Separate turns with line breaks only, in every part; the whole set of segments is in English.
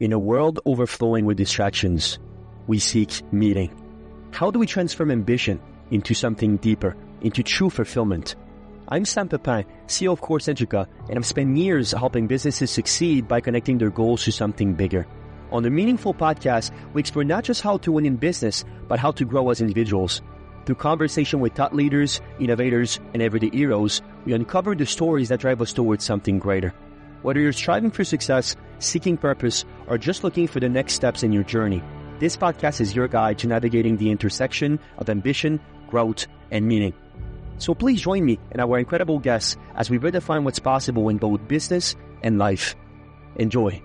In a world overflowing with distractions, we seek meaning. How do we transform ambition into something deeper, into true fulfillment? I'm Sam Pepin, CEO of Course Educa, and I've spent years helping businesses succeed by connecting their goals to something bigger. On the Meaningful podcast, we explore not just how to win in business, but how to grow as individuals. Through conversation with thought leaders, innovators, and everyday heroes, we uncover the stories that drive us towards something greater. Whether you're striving for success, seeking purpose, or just looking for the next steps in your journey, this podcast is your guide to navigating the intersection of ambition, growth, and meaning. So please join me and our incredible guests as we redefine what's possible in both business and life. Enjoy.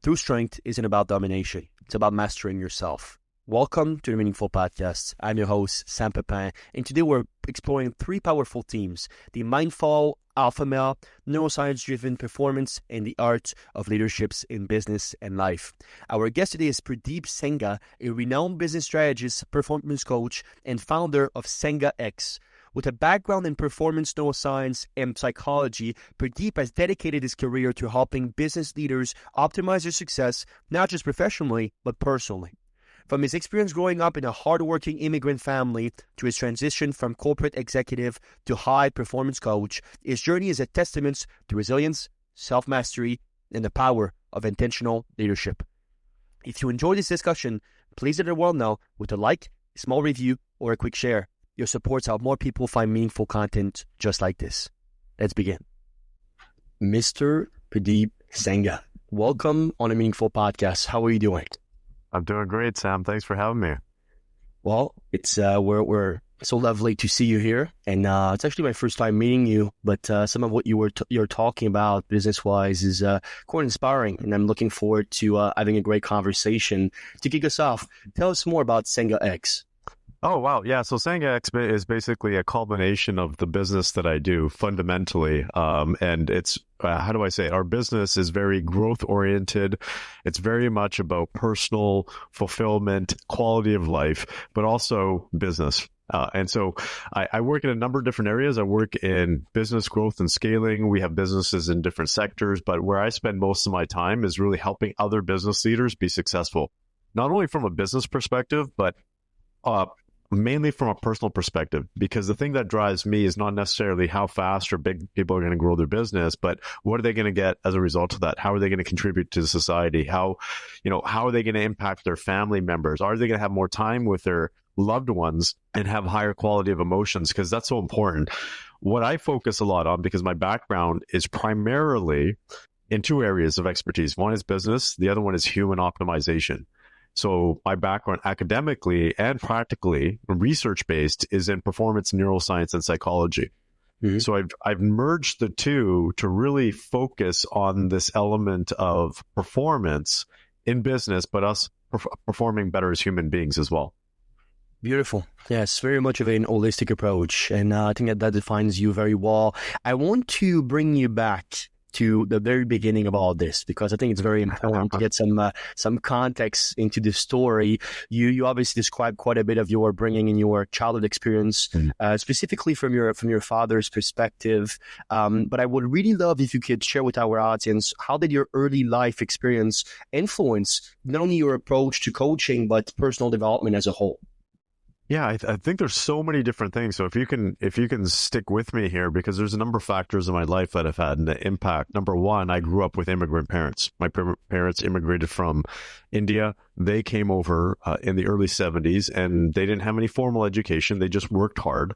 True strength isn't about domination. It's about mastering yourself. Welcome to the Meaningful Podcast. I'm your host, Sam Pepin, and today we're exploring three powerful themes: the mindful alpha male, neuroscience-driven performance, and the art of leaderships in business and life. Our guest today is Purdeep Sangha, a renowned business strategist, performance coach, and founder of Sangha X. With a background in performance neuroscience and psychology, Purdeep has dedicated his career to helping business leaders optimize their success, not just professionally, but personally. From his experience growing up in a hardworking immigrant family to his transition from corporate executive to high-performance coach, his journey is a testament to resilience, self-mastery, and the power of intentional leadership. If you enjoyed this discussion, please let the world know with a like, a small review, or a quick share. Your supports help more people find meaningful content just like this. Let's begin. Mr. Purdeep Sangha, welcome on a Meaningful Podcast. How are you doing?
I'm doing great, Sam. Thanks for having me.
Well, it's we're so lovely to see you here, and it's actually my first time meeting you. But some of what you're talking about business-wise is quite inspiring, and I'm looking forward to having a great conversation. To kick us off, tell us more about Sangha X.
Oh, wow. Yeah. So Sangha X is basically a culmination of the business that I do fundamentally. And it's, how do I say it? Our business is very growth oriented. It's very much about personal fulfillment, quality of life, but also business. And so I work in a number of different areas. I work in business growth and scaling. We have businesses in different sectors, but where I spend most of my time is really helping other business leaders be successful, not only from a business perspective, but mainly from a personal perspective, because the thing that drives me is not necessarily how fast or big people are going to grow their business, but what are they going to get as a result of that? How are they going to contribute to society? How are they going to impact their family members? Are they going to have more time with their loved ones and have higher quality of emotions? Because that's so important. What I focus a lot on, because my background is primarily in two areas of expertise. One is business. The other one is human optimization. So my background academically and practically, research-based, is in performance neuroscience and psychology. Mm-hmm. So I've merged the two to really focus on this element of performance in business, but us performing better as human beings as well.
Beautiful. Yes, very much of an holistic approach. And I think that defines you very well. I want to bring you back to the very beginning of all this, because I think it's very important to get some context into the story. You obviously described quite a bit of your bringing in your childhood experience, specifically from your father's perspective. But I would really love if you could share with our audience, how did your early life experience influence not only your approach to coaching, but personal development as a whole?
Yeah, I think there's so many different things. So if you can stick with me here, because there's a number of factors in my life that have had an impact. Number one, I grew up with immigrant parents. My parents immigrated from India. They came over in the early 70s, and they didn't have any formal education. They just worked hard.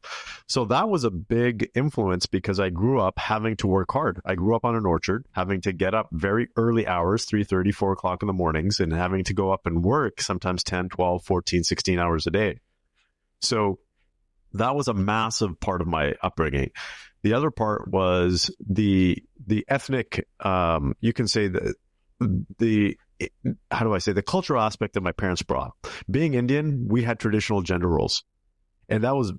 So that was a big influence, because I grew up having to work hard. I grew up on an orchard, having to get up very early hours, 3:30, 4 o'clock in the mornings, and having to go up and work sometimes 10, 12, 14, 16 hours a day. So that was a massive part of my upbringing. The other part was the ethnic, you can say the cultural aspect that my parents brought. Being Indian, we had traditional gender roles. And that was,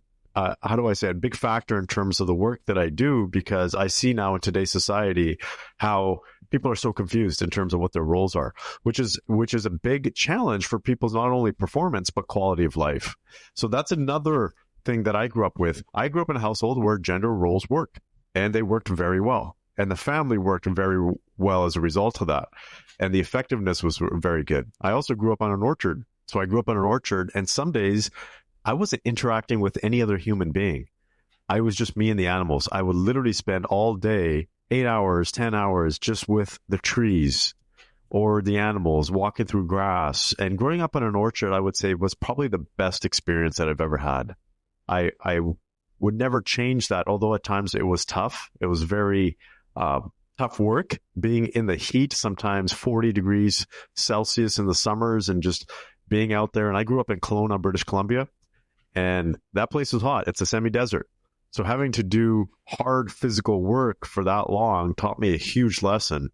a big factor in terms of the work that I do, because I see now in today's society how people are so confused in terms of what their roles are, which is a big challenge for people's not only performance, but quality of life. So that's another thing that I grew up with. I grew up in a household where gender roles worked. and they worked very well. And the family worked very well as a result of that. And the effectiveness was very good. I also grew up on an orchard. So I grew up on an orchard, and some days I wasn't interacting with any other human being. I was just me and the animals. I would literally spend all day, 8 hours, 10 hours, just with the trees or the animals, walking through grass. And growing up in an orchard, I would say, was probably the best experience that I've ever had. I would never change that, although at times it was tough. It was very tough work, being in the heat, sometimes 40 degrees Celsius in the summers, and just being out there. And I grew up in Kelowna, British Columbia, and that place is hot. It's a semi-desert. So having to do hard physical work for that long taught me a huge lesson.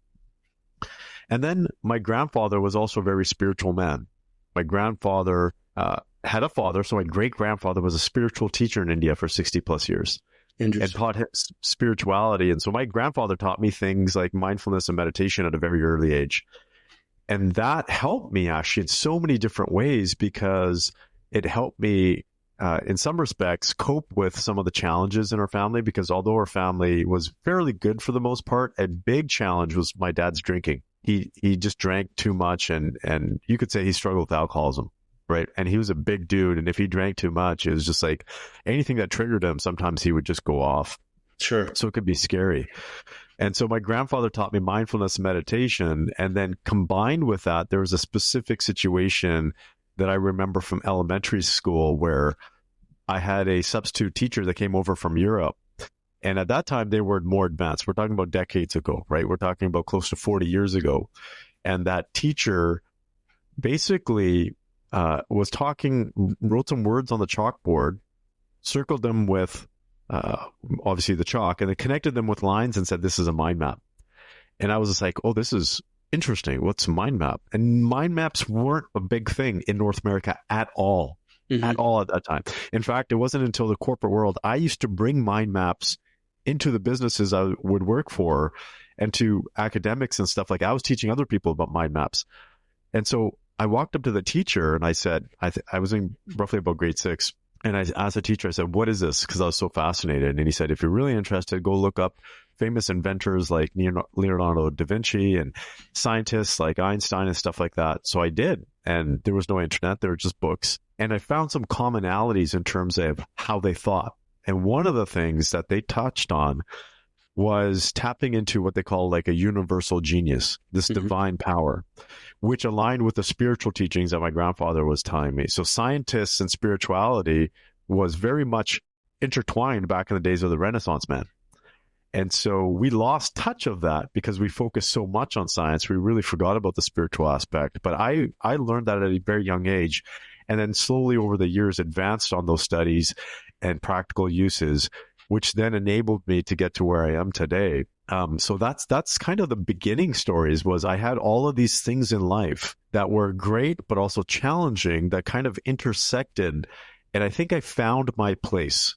And then my grandfather was also a very spiritual man. My grandfather had a father, so my great-grandfather was a spiritual teacher in India for 60 plus years and taught him spirituality. And so my grandfather taught me things like mindfulness and meditation at a very early age. And that helped me actually in so many different ways, because it helped me in some respects cope with some of the challenges in our family, because although our family was fairly good for the most part, a big challenge was my dad's drinking. He just drank too much, and you could say he struggled with alcoholism, right? And he was a big dude, and if he drank too much, it was just like anything that triggered him, sometimes he would just go off.
Sure.
So it could be scary. And so my grandfather taught me mindfulness and meditation, and then combined with that, there was a specific situation that I remember from elementary school where I had a substitute teacher that came over from Europe. And at that time, they were more advanced. We're talking about decades ago, right? We're talking about close to 40 years ago. And that teacher basically wrote some words on the chalkboard, circled them with obviously the chalk, and then connected them with lines and said, "This is a mind map." And I was just like, "Oh, this is interesting. What's a mind map?" And mind maps weren't a big thing in North America at all. Mm-hmm. At all at that time. In fact, it wasn't until the corporate world I used to bring mind maps into the businesses I would work for, and to academics and stuff. Like, I was teaching other people about mind maps. And so I walked up to the teacher and I said, I was in roughly about grade 6. And I asked the teacher, I said, "What is this?" Because I was so fascinated. And he said, "If you're really interested, go look up famous inventors like Leonardo da Vinci and scientists like Einstein and stuff like that." So I did. And there was no internet. There were just books. And I found some commonalities in terms of how they thought. And one of the things that they touched on was tapping into what they call like a universal genius, this divine power, which aligned with the spiritual teachings that my grandfather was telling me. So scientists and spirituality was very much intertwined back in the days of the Renaissance man. And so we lost touch of that because we focused so much on science. We really forgot about the spiritual aspect. But I learned that at a very young age, and then slowly over the years advanced on those studies and practical uses, which then enabled me to get to where I am today. So that's kind of the beginning stories. Was I had all of these things in life that were great, but also challenging, that kind of intersected. And I think I found my place.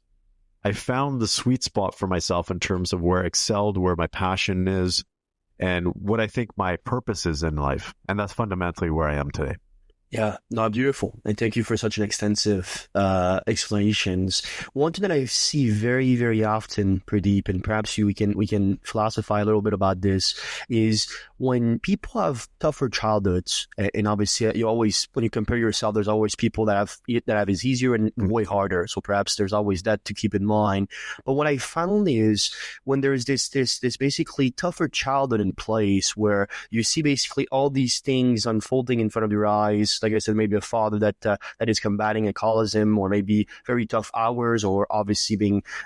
I found the sweet spot for myself in terms of where I excelled, where my passion is, and what I think my purpose is in life. And that's fundamentally where I am today.
Yeah, no, beautiful. And thank you for such an extensive explanations. One thing that I see very, very often, Purdeep, and perhaps we can philosophize a little bit about this, is when people have tougher childhoods, and obviously you always, when you compare yourself, there's always people that have it easier and way harder. So perhaps there's always that to keep in mind. But what I found is when there is this basically tougher childhood in place, where you see basically all these things unfolding in front of your eyes. Like I said, maybe a father that is combating alcoholism, or maybe very tough hours, or obviously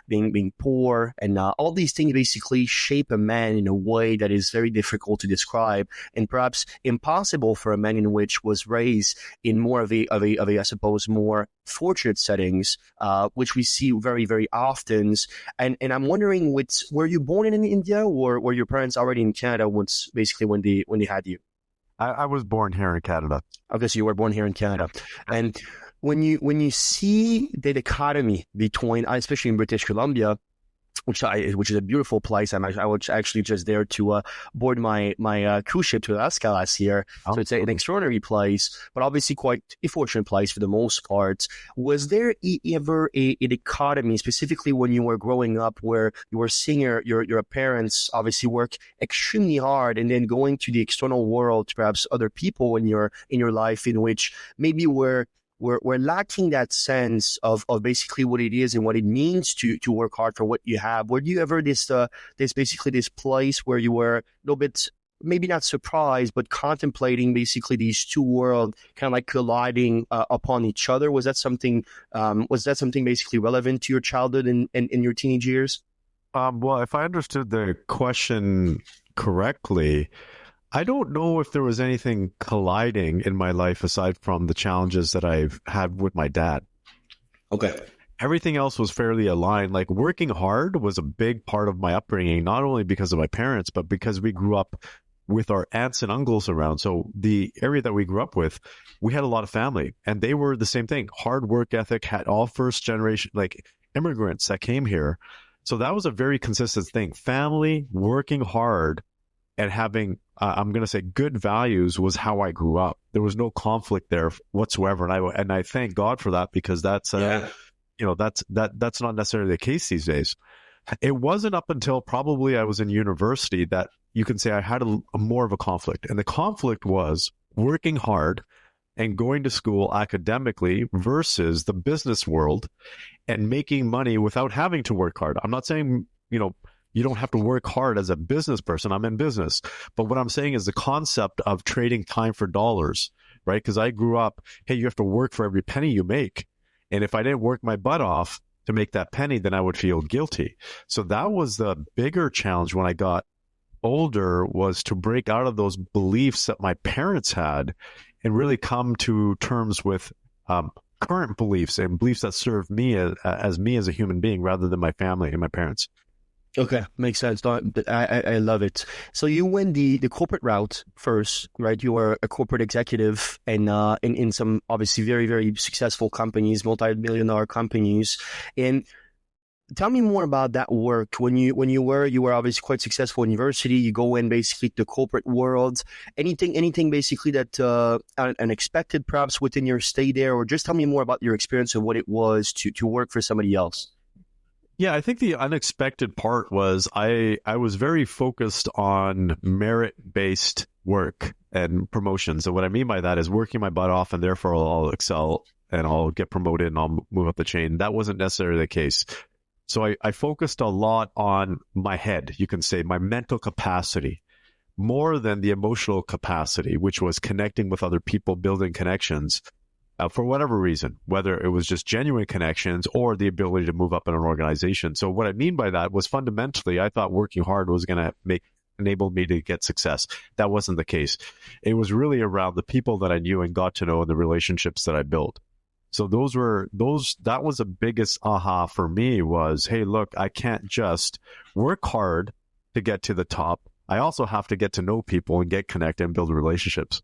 being poor, and all these things basically shape a man in a way that is very difficult to describe, and perhaps impossible for a man in which was raised in more of a I suppose more fortunate settings, which we see very, very often. And I'm wondering, were you born in India, or were your parents already in Canada when they had you?
I was born here in Canada.
Okay, so you were born here in Canada. And when you see the dichotomy between, especially in British Columbia, which is a beautiful place. I was actually just there to board my cruise ship to Alaska last year. So it's an extraordinary place, but obviously quite a fortunate place for the most part. Was there ever a dichotomy, specifically when you were growing up, where you were seeing your parents obviously work extremely hard, and then going to the external world, perhaps other people in your life, in which maybe we're lacking that sense of basically what it is and what it means to work hard for what you have? Were you ever this place where you were a little bit, maybe not surprised, but contemplating basically these two worlds kind of like colliding upon each other? Was that something basically relevant to your childhood and your teenage years?
Well, if I understood the question correctly, I don't know if there was anything colliding in my life aside from the challenges that I've had with my dad.
Okay.
Everything else was fairly aligned. Like, working hard was a big part of my upbringing, not only because of my parents, but because we grew up with our aunts and uncles around. So the area that we grew up with, we had a lot of family, and they were the same thing. Hard work ethic, had all first generation, like, immigrants that came here. So that was a very consistent thing. Family, working hard, and having, I'm going to say, good values was how I grew up. There was no conflict there whatsoever. And I thank God for that, because that's not necessarily the case these days. It wasn't up until probably I was in university that you can say I had a more of a conflict. And the conflict was working hard and going to school academically versus the business world and making money without having to work hard. I'm not saying, you don't have to work hard as a business person. I'm in business. But what I'm saying is the concept of trading time for dollars, right? Because I grew up, hey, you have to work for every penny you make. And if I didn't work my butt off to make that penny, then I would feel guilty. So that was the bigger challenge when I got older, was to break out of those beliefs that my parents had and really come to terms with current beliefs and beliefs that serve me as a human being rather than my family and my parents.
Okay, makes sense. I love it. So you went the corporate route first, right? You were a corporate executive and in some obviously very, very successful companies, multi-million-dollar companies. And tell me more about that work. When you were obviously quite successful in university, you go in basically the corporate world. Anything basically that unexpected perhaps within your stay there, or just tell me more about your experience of what it was to work for somebody else.
Yeah, I think the unexpected part was I was very focused on merit-based work and promotions. And what I mean by that is working my butt off, and therefore I'll excel and I'll get promoted and I'll move up the chain. That wasn't necessarily the case. So I focused a lot on my head, you can say, my mental capacity, more than the emotional capacity, which was connecting with other people, building connections. For whatever reason, whether it was just genuine connections or the ability to move up in an organization. So what I mean by that was, fundamentally, I thought working hard was going to enable me to get success. That wasn't the case. It was really around the people that I knew and got to know and the relationships that I built. So that was the biggest aha for me, was, hey, look, I can't just work hard to get to the top. I also have to get to know people and get connected and build relationships.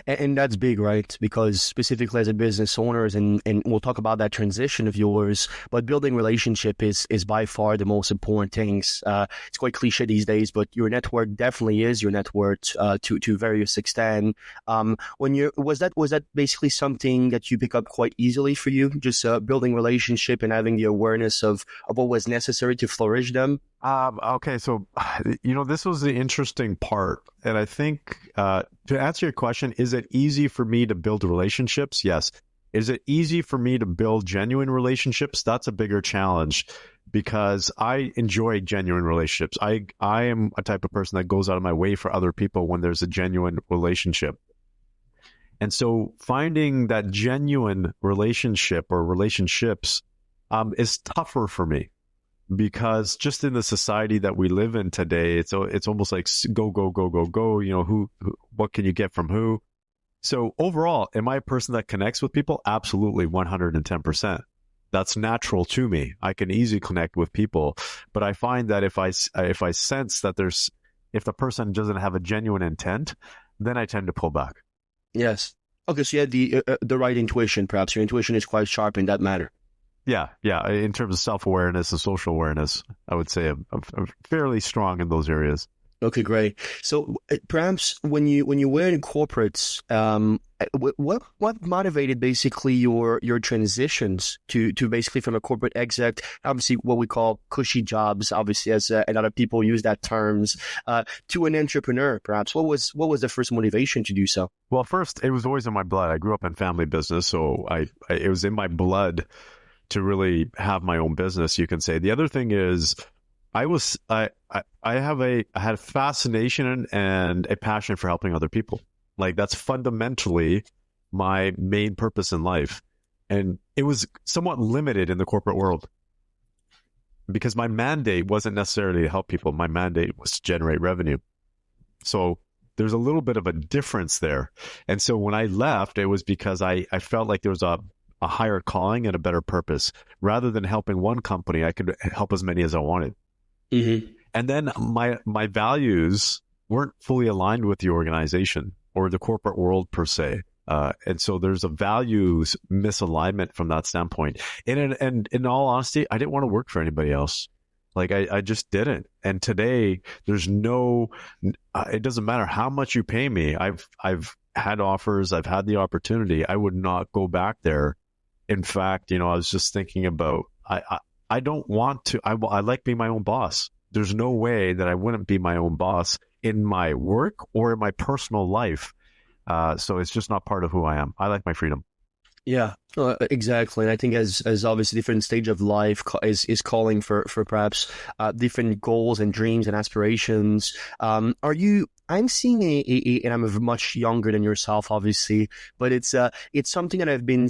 And that's big, right? Because specifically as a business owners, and we'll talk about that transition of yours, but building relationship is by far the most important things. It's quite cliche these days, but your network definitely is your network to various extent. Was that basically something that you pick up quite easily for you, just building relationship and having the awareness of what was necessary to flourish them?
Okay, so, this was the interesting part. And I think to answer your question, is it easy for me to build relationships? Yes. Is it easy for me to build genuine relationships? That's a bigger challenge, because I enjoy genuine relationships. I am a type of person that goes out of my way for other people when there's a genuine relationship. And so finding that genuine relationship or relationships is tougher for me. Because just in the society that we live in today, it's almost like go, go, go, go, go. Who what can you get from who? So overall, am I a person that connects with people? Absolutely, 110%. That's natural to me. I can easily connect with people, but I find that if I sense that if the person doesn't have a genuine intent, then I tend to pull back.
Yes. Okay, so you had the right intuition. Perhaps your intuition is quite sharp in that matter.
Yeah, yeah. In terms of self-awareness and social awareness, I would say I'm fairly strong in those areas.
Okay, great. So perhaps when you were in corporates, what motivated basically your transitions to basically from a corporate exec, obviously what we call cushy jobs, obviously as a lot of people use that terms, to an entrepreneur, perhaps. What was the first motivation to do so?
Well, first, it was always in my blood. I grew up in family business, so it was in my blood to really have my own business, you can say. The other thing is I had a fascination and a passion for helping other people. Like that's fundamentally my main purpose in life. And it was somewhat limited in the corporate world because my mandate wasn't necessarily to help people. My mandate was to generate revenue. So there's a little bit of a difference there. And so when I left, it was because I felt like there was a higher calling and a better purpose. Rather than helping one company, I could help as many as I wanted.
Mm-hmm.
And then my values weren't fully aligned with the organization or the corporate world per se. And so there's a values misalignment from that standpoint. And in all honesty, I didn't want to work for anybody else. Like I just didn't. And today there's it doesn't matter how much you pay me. I've had offers. I've had the opportunity. I would not go back there. In fact, I was just thinking about, I don't want to, I like being my own boss. There's no way that I wouldn't be my own boss in my work or in my personal life. So it's just not part of who I am. I like my freedom.
Yeah, exactly. And I think as obviously different stage of life is calling for perhaps different goals and dreams and aspirations. I'm seeing and I'm much younger than yourself, obviously, but it's something that I've been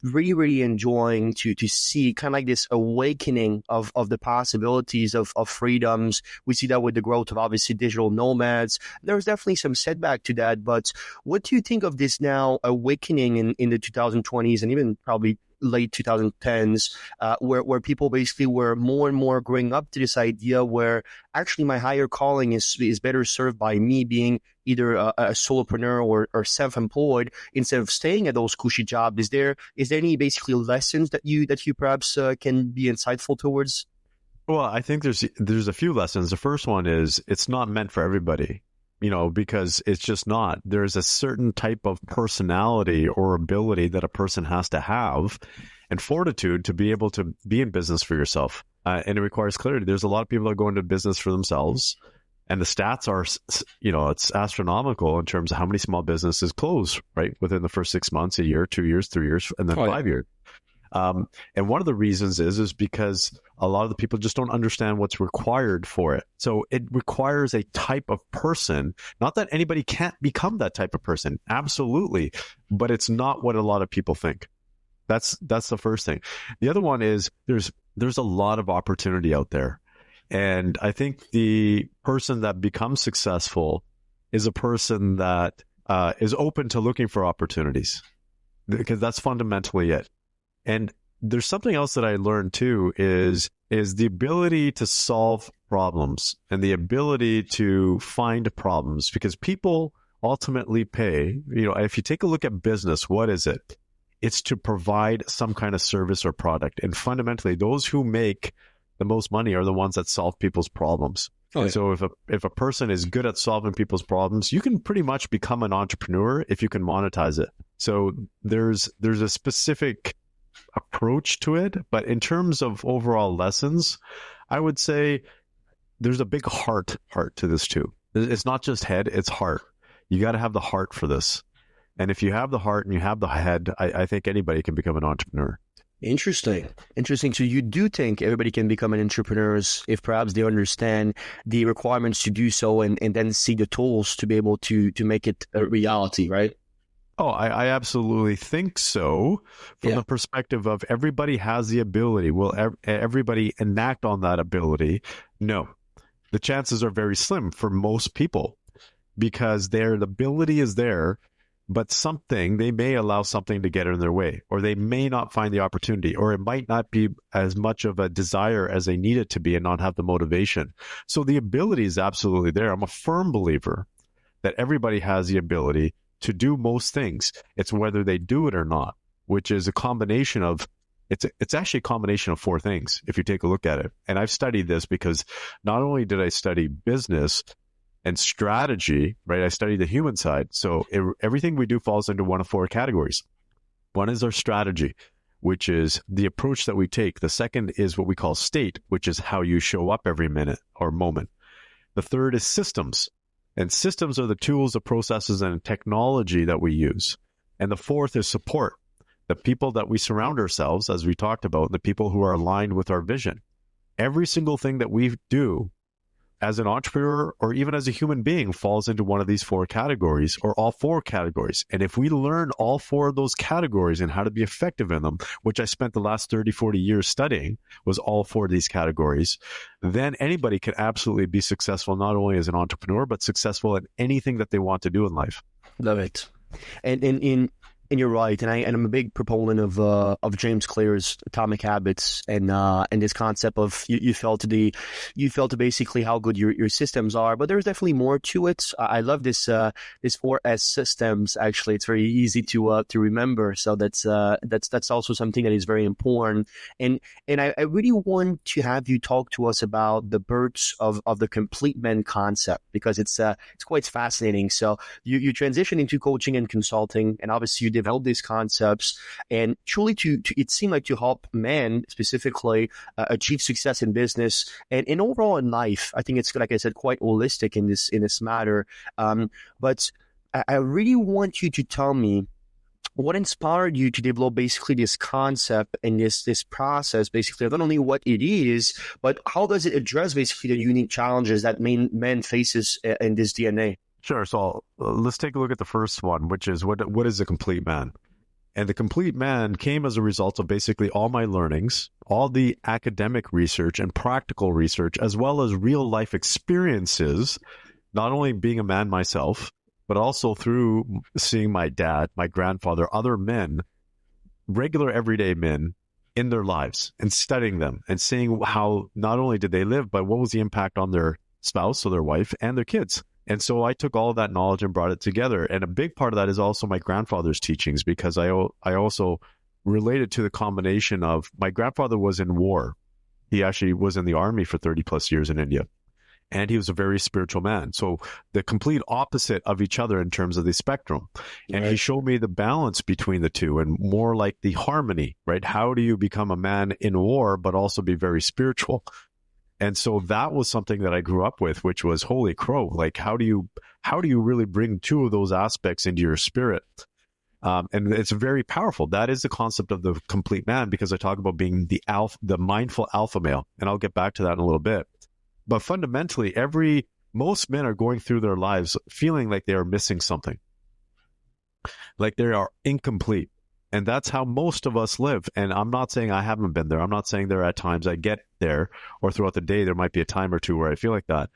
really, really enjoying to see, kind of like this awakening of the possibilities of freedoms. We see that with the growth of obviously digital nomads. There's definitely some setback to that, but what do you think of this now awakening in the 2020s and even probably late 2010s, where people basically were more and more growing up to this idea where actually my higher calling is better served by me being either a solopreneur or self-employed instead of staying at those cushy jobs. Is there any basically lessons that you perhaps can be insightful towards?
Well, I think there's a few lessons. The first one is it's not meant for everybody. Because it's just not. There's a certain type of personality or ability that a person has to have and fortitude to be able to be in business for yourself. And it requires clarity. There's a lot of people that go into business for themselves. And the stats are, it's astronomical in terms of how many small businesses close, right? Within the first 6 months, a year, 2 years, 3 years, and then 5 years. And one of the reasons is because a lot of the people just don't understand what's required for it. So it requires a type of person, not that anybody can't become that type of person. Absolutely. But it's not what a lot of people think. That's the first thing. The other one is there's a lot of opportunity out there. And I think the person that becomes successful is a person that is open to looking for opportunities, because that's fundamentally it. And there's something else that I learned too is the ability to solve problems and the ability to find problems, because people ultimately pay. If you take a look at business, what is it? It's to provide some kind of service or product. And fundamentally, those who make the most money are the ones that solve people's problems. Oh, yeah. And so if a person is good at solving people's problems, you can pretty much become an entrepreneur if you can monetize it. So there's a specific approach to it, but in terms of overall lessons, I would say there's a big heart to this too. It's not just head, it's heart. You got to have the heart for this. And if you have the heart and you have the head, I think anybody can become an entrepreneur.
Interesting. So you do think everybody can become an entrepreneur if perhaps they understand the requirements to do so and then see the tools to be able to make it a reality, right?
Oh, I absolutely think so. From the perspective of everybody has the ability. Will everybody enact on that ability? No. The chances are very slim for most people because their ability is there, but they may allow something to get in their way, or they may not find the opportunity, or it might not be as much of a desire as they need it to be and not have the motivation. So the ability is absolutely there. I'm a firm believer that everybody has the ability. to do most things. It's whether they do it or not, which is a combination of, you know, It's actually a combination of four things if you take a look at it. And I've studied this because not only did I study business and strategy, right? I studied the human side. So everything we do falls into one of four categories. One is our strategy, which is the approach that we take. The second is what we call state, which is how you show up every minute or moment. The third is systems. And systems are the tools, the processes, and technology that we use. And the fourth is support. The people that we surround ourselves, as we talked about, the people who are aligned with our vision. Every single thing that we do as an entrepreneur or even as a human being falls into one of these four categories or all four categories. And if we learn all four of those categories and how to be effective in them, which I spent the last 30, 40 years studying, was all four of these categories, then anybody can absolutely be successful, not only as an entrepreneur, but successful at anything that they want to do in life.
Love it. And you're right, and I'm a big proponent of James Clear's Atomic Habits and this concept of you felt to basically how good your systems are, but there's definitely more to it. I love this 4S systems. Actually, it's very easy to remember. So that's also something that is very important. And I really want to have you talk to us about the birth of the complete man concept, because it's quite fascinating. So you transition into coaching and consulting, and obviously you develop these concepts, and truly it seemed like to help men specifically achieve success in business and overall in life. I think it's, like I said, quite holistic in this matter. But I really want you to tell me what inspired you to develop basically this concept and this process, basically, not only what it is, but how does it address basically the unique challenges that men faces in this DNA?
Sure. So let's take a look at the first one, which is what is a complete man? And the complete man came as a result of basically all my learnings, all the academic research and practical research, as well as real life experiences, not only being a man myself, but also through seeing my dad, my grandfather, other men, regular everyday men in their lives, and studying them and seeing how not only did they live, but what was the impact on their spouse, so their wife, and their kids. And so I took all of that knowledge and brought it together. And a big part of that is also my grandfather's teachings, because I also related to the combination of my grandfather was in war. He actually was in the army for 30 plus years in India. And he was a very spiritual man. So the complete opposite of each other in terms of the spectrum. And He showed me the balance between the two and more like the harmony, right? How do you become a man in war, but also be very spiritual? And so that was something that I grew up with, which was, holy crow, like how do you really bring two of those aspects into your spirit? And it's very powerful. That is the concept of the complete man, because I talk about being the mindful alpha male, and I'll get back to that in a little bit. But fundamentally, most men are going through their lives feeling like they are missing something, like they are incomplete. And that's how most of us live. And I'm not saying I haven't been there. I'm not saying there are at times I get there, or throughout the day, there might be a time or two where I feel like that.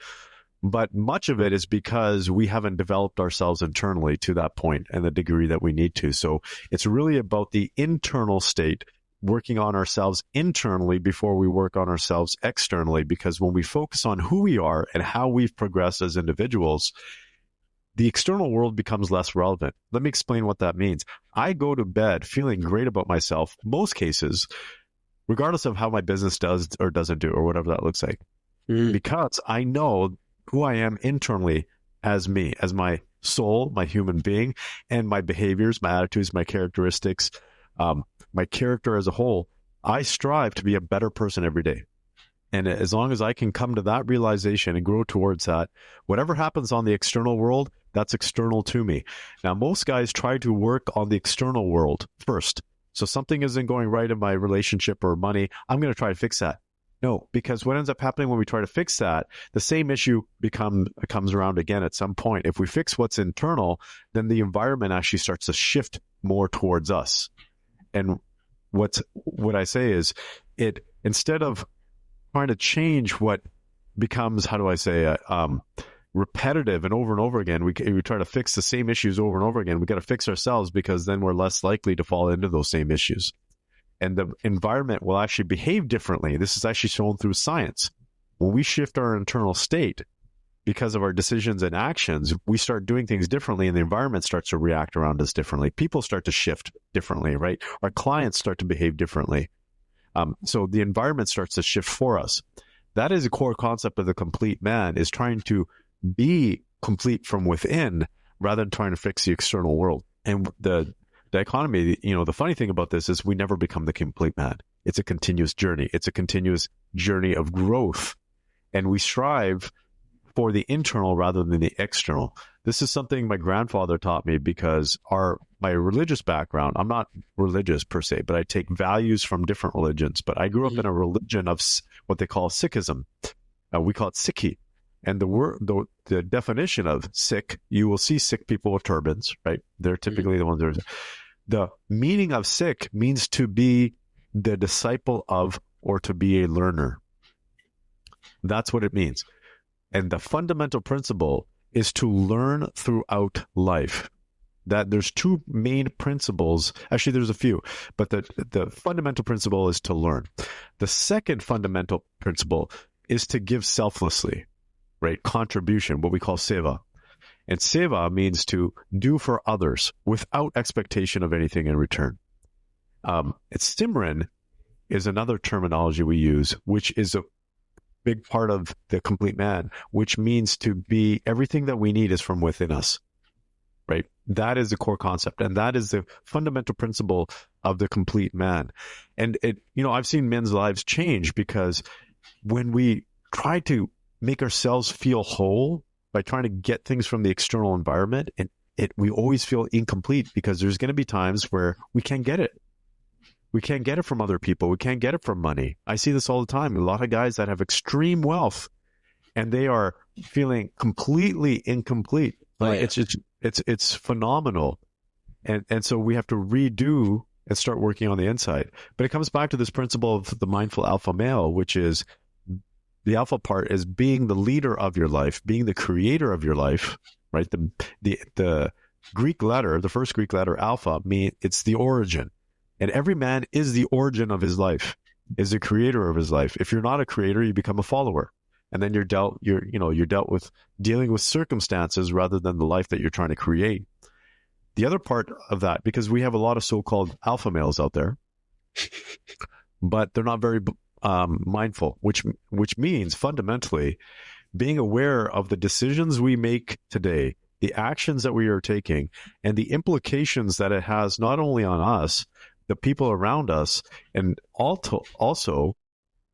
But much of it is because we haven't developed ourselves internally to that point and the degree that we need to. So it's really about the internal state, working on ourselves internally before we work on ourselves externally. Because when we focus on who we are and how we've progressed as individuals, the external world becomes less relevant. Let me explain what that means. I go to bed feeling great about myself, most cases, regardless of how my business does or doesn't do, or whatever that looks like. Because I know who I am internally as me, as my soul, my human being, and my behaviors, my attitudes, my characteristics, my character as a whole. I strive to be a better person every day. And as long as I can come to that realization and grow towards that, whatever happens on the external world, that's external to me. Now, most guys try to work on the external world first. So something isn't going right in my relationship or money, I'm going to try to fix that. No, because what ends up happening when we try to fix that, the same issue comes around again at some point. If we fix what's internal, then the environment actually starts to shift more towards us. And what I say is, instead of trying to change what becomes, repetitive and over again, we try to fix the same issues over and over again. We got to fix ourselves, because then we're less likely to fall into those same issues. And the environment will actually behave differently. This is actually shown through science. When we shift our internal state because of our decisions and actions, we start doing things differently, and the environment starts to react around us differently. People start to shift differently, right? Our clients start to behave differently. So the environment starts to shift for us. That is a core concept of the complete man, is trying to be complete from within rather than trying to fix the external world. And the economy, the funny thing about this is we never become the complete man. It's a continuous journey. It's a continuous journey of growth. And we strive for the internal rather than the external. This is something my grandfather taught me because my religious background, I'm not religious per se, but I take values from different religions. But I grew up in a religion of what they call Sikhism. We call it Sikhi. And the definition of Sikh, you will see Sikh people with turbans, right? They're typically the ones that are. The meaning of Sikh means to be the disciple of or to be a learner. That's what it means. And the fundamental principle is to learn throughout life. That there's two main principles. Actually, there's a few, but the fundamental principle is to learn. The second fundamental principle is to give selflessly, right? Contribution, what we call seva. And seva means to do for others without expectation of anything in return. Simran is another terminology we use, which is a big part of the complete man, which means to be everything that we need is from within us, right? That is the core concept. And that is the fundamental principle of the complete man. And I've seen men's lives change because when we try to make ourselves feel whole by trying to get things from the external environment, and we always feel incomplete because there's going to be times where we can't get it. We can't get it from other people. We can't get it from money. I see this all the time. A lot of guys that have extreme wealth and they are feeling completely incomplete. Like it's phenomenal. And so we have to redo and start working on the inside. But it comes back to this principle of the mindful alpha male, which is the alpha part is being the leader of your life, being the creator of your life, right? The Greek letter, the first Greek letter alpha, it's the origin. And every man is the origin of his life, is the creator of his life. If you're not a creator, you become a follower. And then you're dealt with dealing with circumstances rather than the life that you're trying to create. The other part of that, because we have a lot of so-called alpha males out there, but they're not very mindful, which means fundamentally being aware of the decisions we make today, the actions that we are taking, and the implications that it has not only on us, the people around us, and also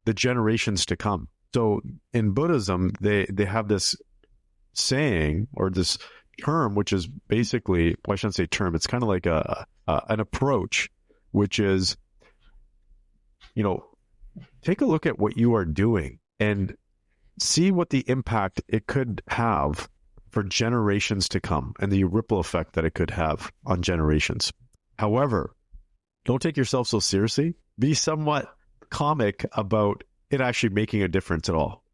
the generations to come. So in Buddhism, they have this saying or this term, which is basically, well, I shouldn't say term, it's kind of like an approach, which is, take a look at what you are doing and see what the impact it could have for generations to come and the ripple effect that it could have on generations. However, don't take yourself so seriously. Be somewhat comic about it actually making a difference at all.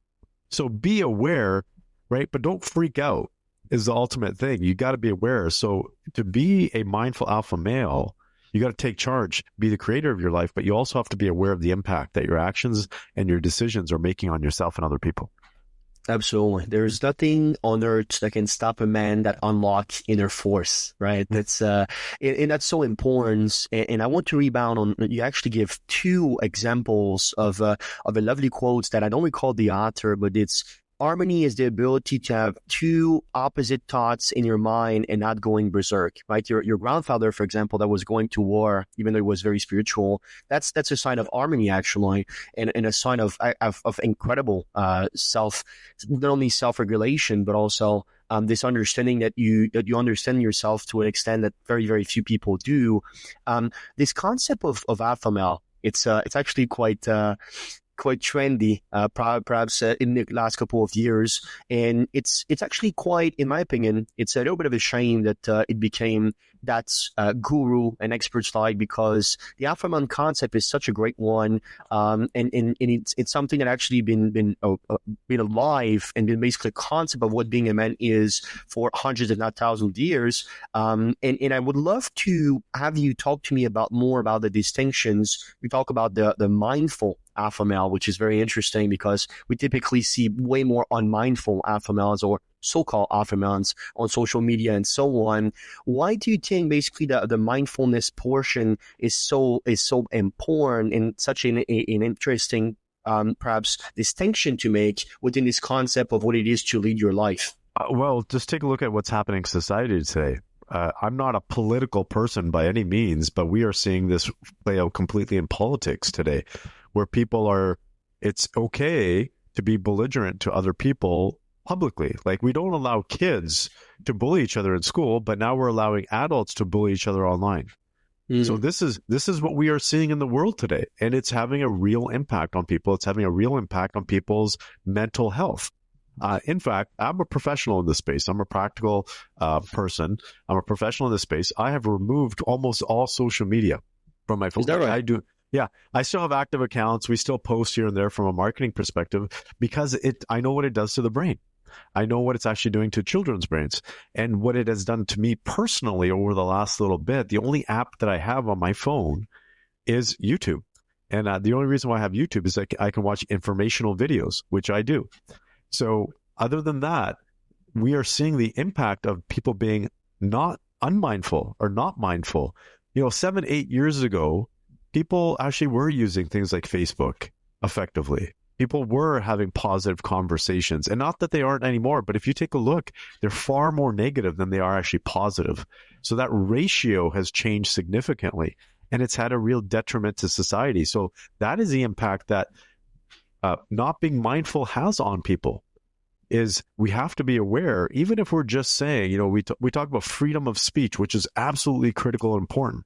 So be aware, right? But don't freak out is the ultimate thing. You got to be aware. So to be a mindful alpha male, you got to take charge, be the creator of your life, but you also have to be aware of the impact that your actions and your decisions are making on yourself and other people.
Absolutely. There's nothing on earth that can stop a man that unlocks inner force, right? That's and that's so important. And I want to rebound on, you actually give two examples of a lovely quotes that I don't recall the author, but it's harmony is the ability to have two opposite thoughts in your mind and not going berserk, right? Your grandfather, for example, that was going to war, even though it was very spiritual, that's a sign of harmony, actually, and a sign of incredible not only self-regulation, but also this understanding that you understand yourself to an extent that very, very few people do. This concept of alpha male, it's actually quite trendy, perhaps in the last couple of years, and it's actually quite, in my opinion, it's a little bit of a shame that it became that guru and experts like, because the alpha man concept is such a great one, and it's something that actually been alive and been basically a concept of what being a man is for hundreds, if not thousands of years. And I would love to have you talk to me more about the distinctions. We talk about the mindful alpha male, which is very interesting because we typically see way more unmindful alpha males, or so-called alpha males on social media and so on. Why do you think basically the mindfulness portion is so important and such an interesting perhaps distinction to make within this concept of what it is to lead your life?
Well, just take a look at what's happening in society today. I'm not a political person by any means, but we are seeing this play out completely in politics today, where it's okay to be belligerent to other people publicly. Like, we don't allow kids to bully each other in school, but now we're allowing adults to bully each other online. So this is what we are seeing in the world today, and it's having a real impact on people. It's having a real impact on people's mental health. In fact, I'm a professional in this space. I'm a practical person. I'm a professional in this space. I have removed almost all social media from my phone.
Is that right?
I do. Yeah, I still have active accounts. We still post here and there from a marketing perspective because I know what it does to the brain. I know what it's actually doing to children's brains and what it has done to me personally over the last little bit. The only app that I have on my phone is YouTube. And the only reason why I have YouTube is I can watch informational videos, which I do. So other than that, we are seeing the impact of people being not unmindful or not mindful. 7, 8 years ago, people actually were using things like Facebook effectively. People were having positive conversations, and not that they aren't anymore, but if you take a look, they're far more negative than they are actually positive. So that ratio has changed significantly, and it's had a real detriment to society. So that is the impact that not being mindful has on people. Is we have to be aware, even if we're just saying, we talk about freedom of speech, which is absolutely critical and important,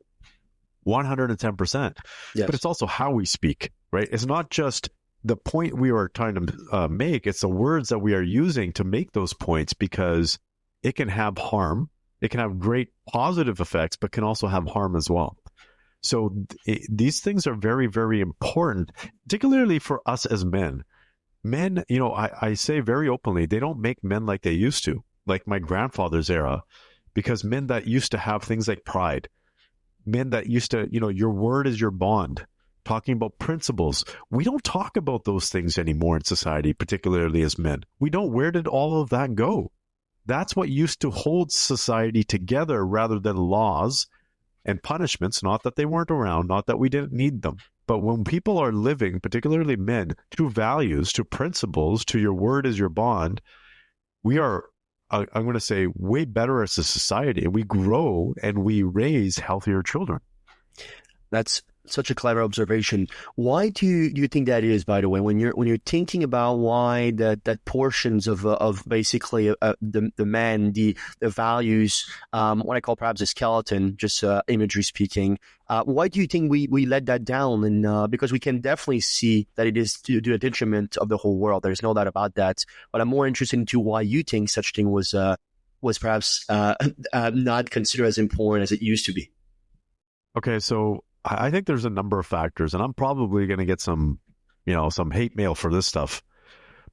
110%.
Yes.
But it's also how we speak, right? It's not just the point we are trying to make, it's the words that we are using to make those points, because it can have harm. It can have great positive effects, but can also have harm as well. So these things are very, very important, particularly for us as men. Men, I say very openly, they don't make men like they used to, like my grandfather's era, because men that used to have things like pride, men that used to, your word is your bond, talking about principles. We don't talk about those things anymore in society, particularly as men. We don't. Where did all of that go? That's what used to hold society together rather than laws and punishments. Not that they weren't around, not that we didn't need them. But when people are living, particularly men, to values, to principles, to your word is your bond, we are, I'm going to say, way better as a society. We grow and we raise healthier children.
That's such a clever observation. Why do you think that is, by the way, when you're thinking about why that portions of basically the man, the values, what I call perhaps a skeleton, just imagery speaking, why do you think we let that down? And because we can definitely see that it is to the detriment of the whole world. There's no doubt about that. But I'm more interested into why you think such thing was perhaps not considered as important as it used to be.
Okay, so I think there's a number of factors, and I'm probably going to get some hate mail for this stuff,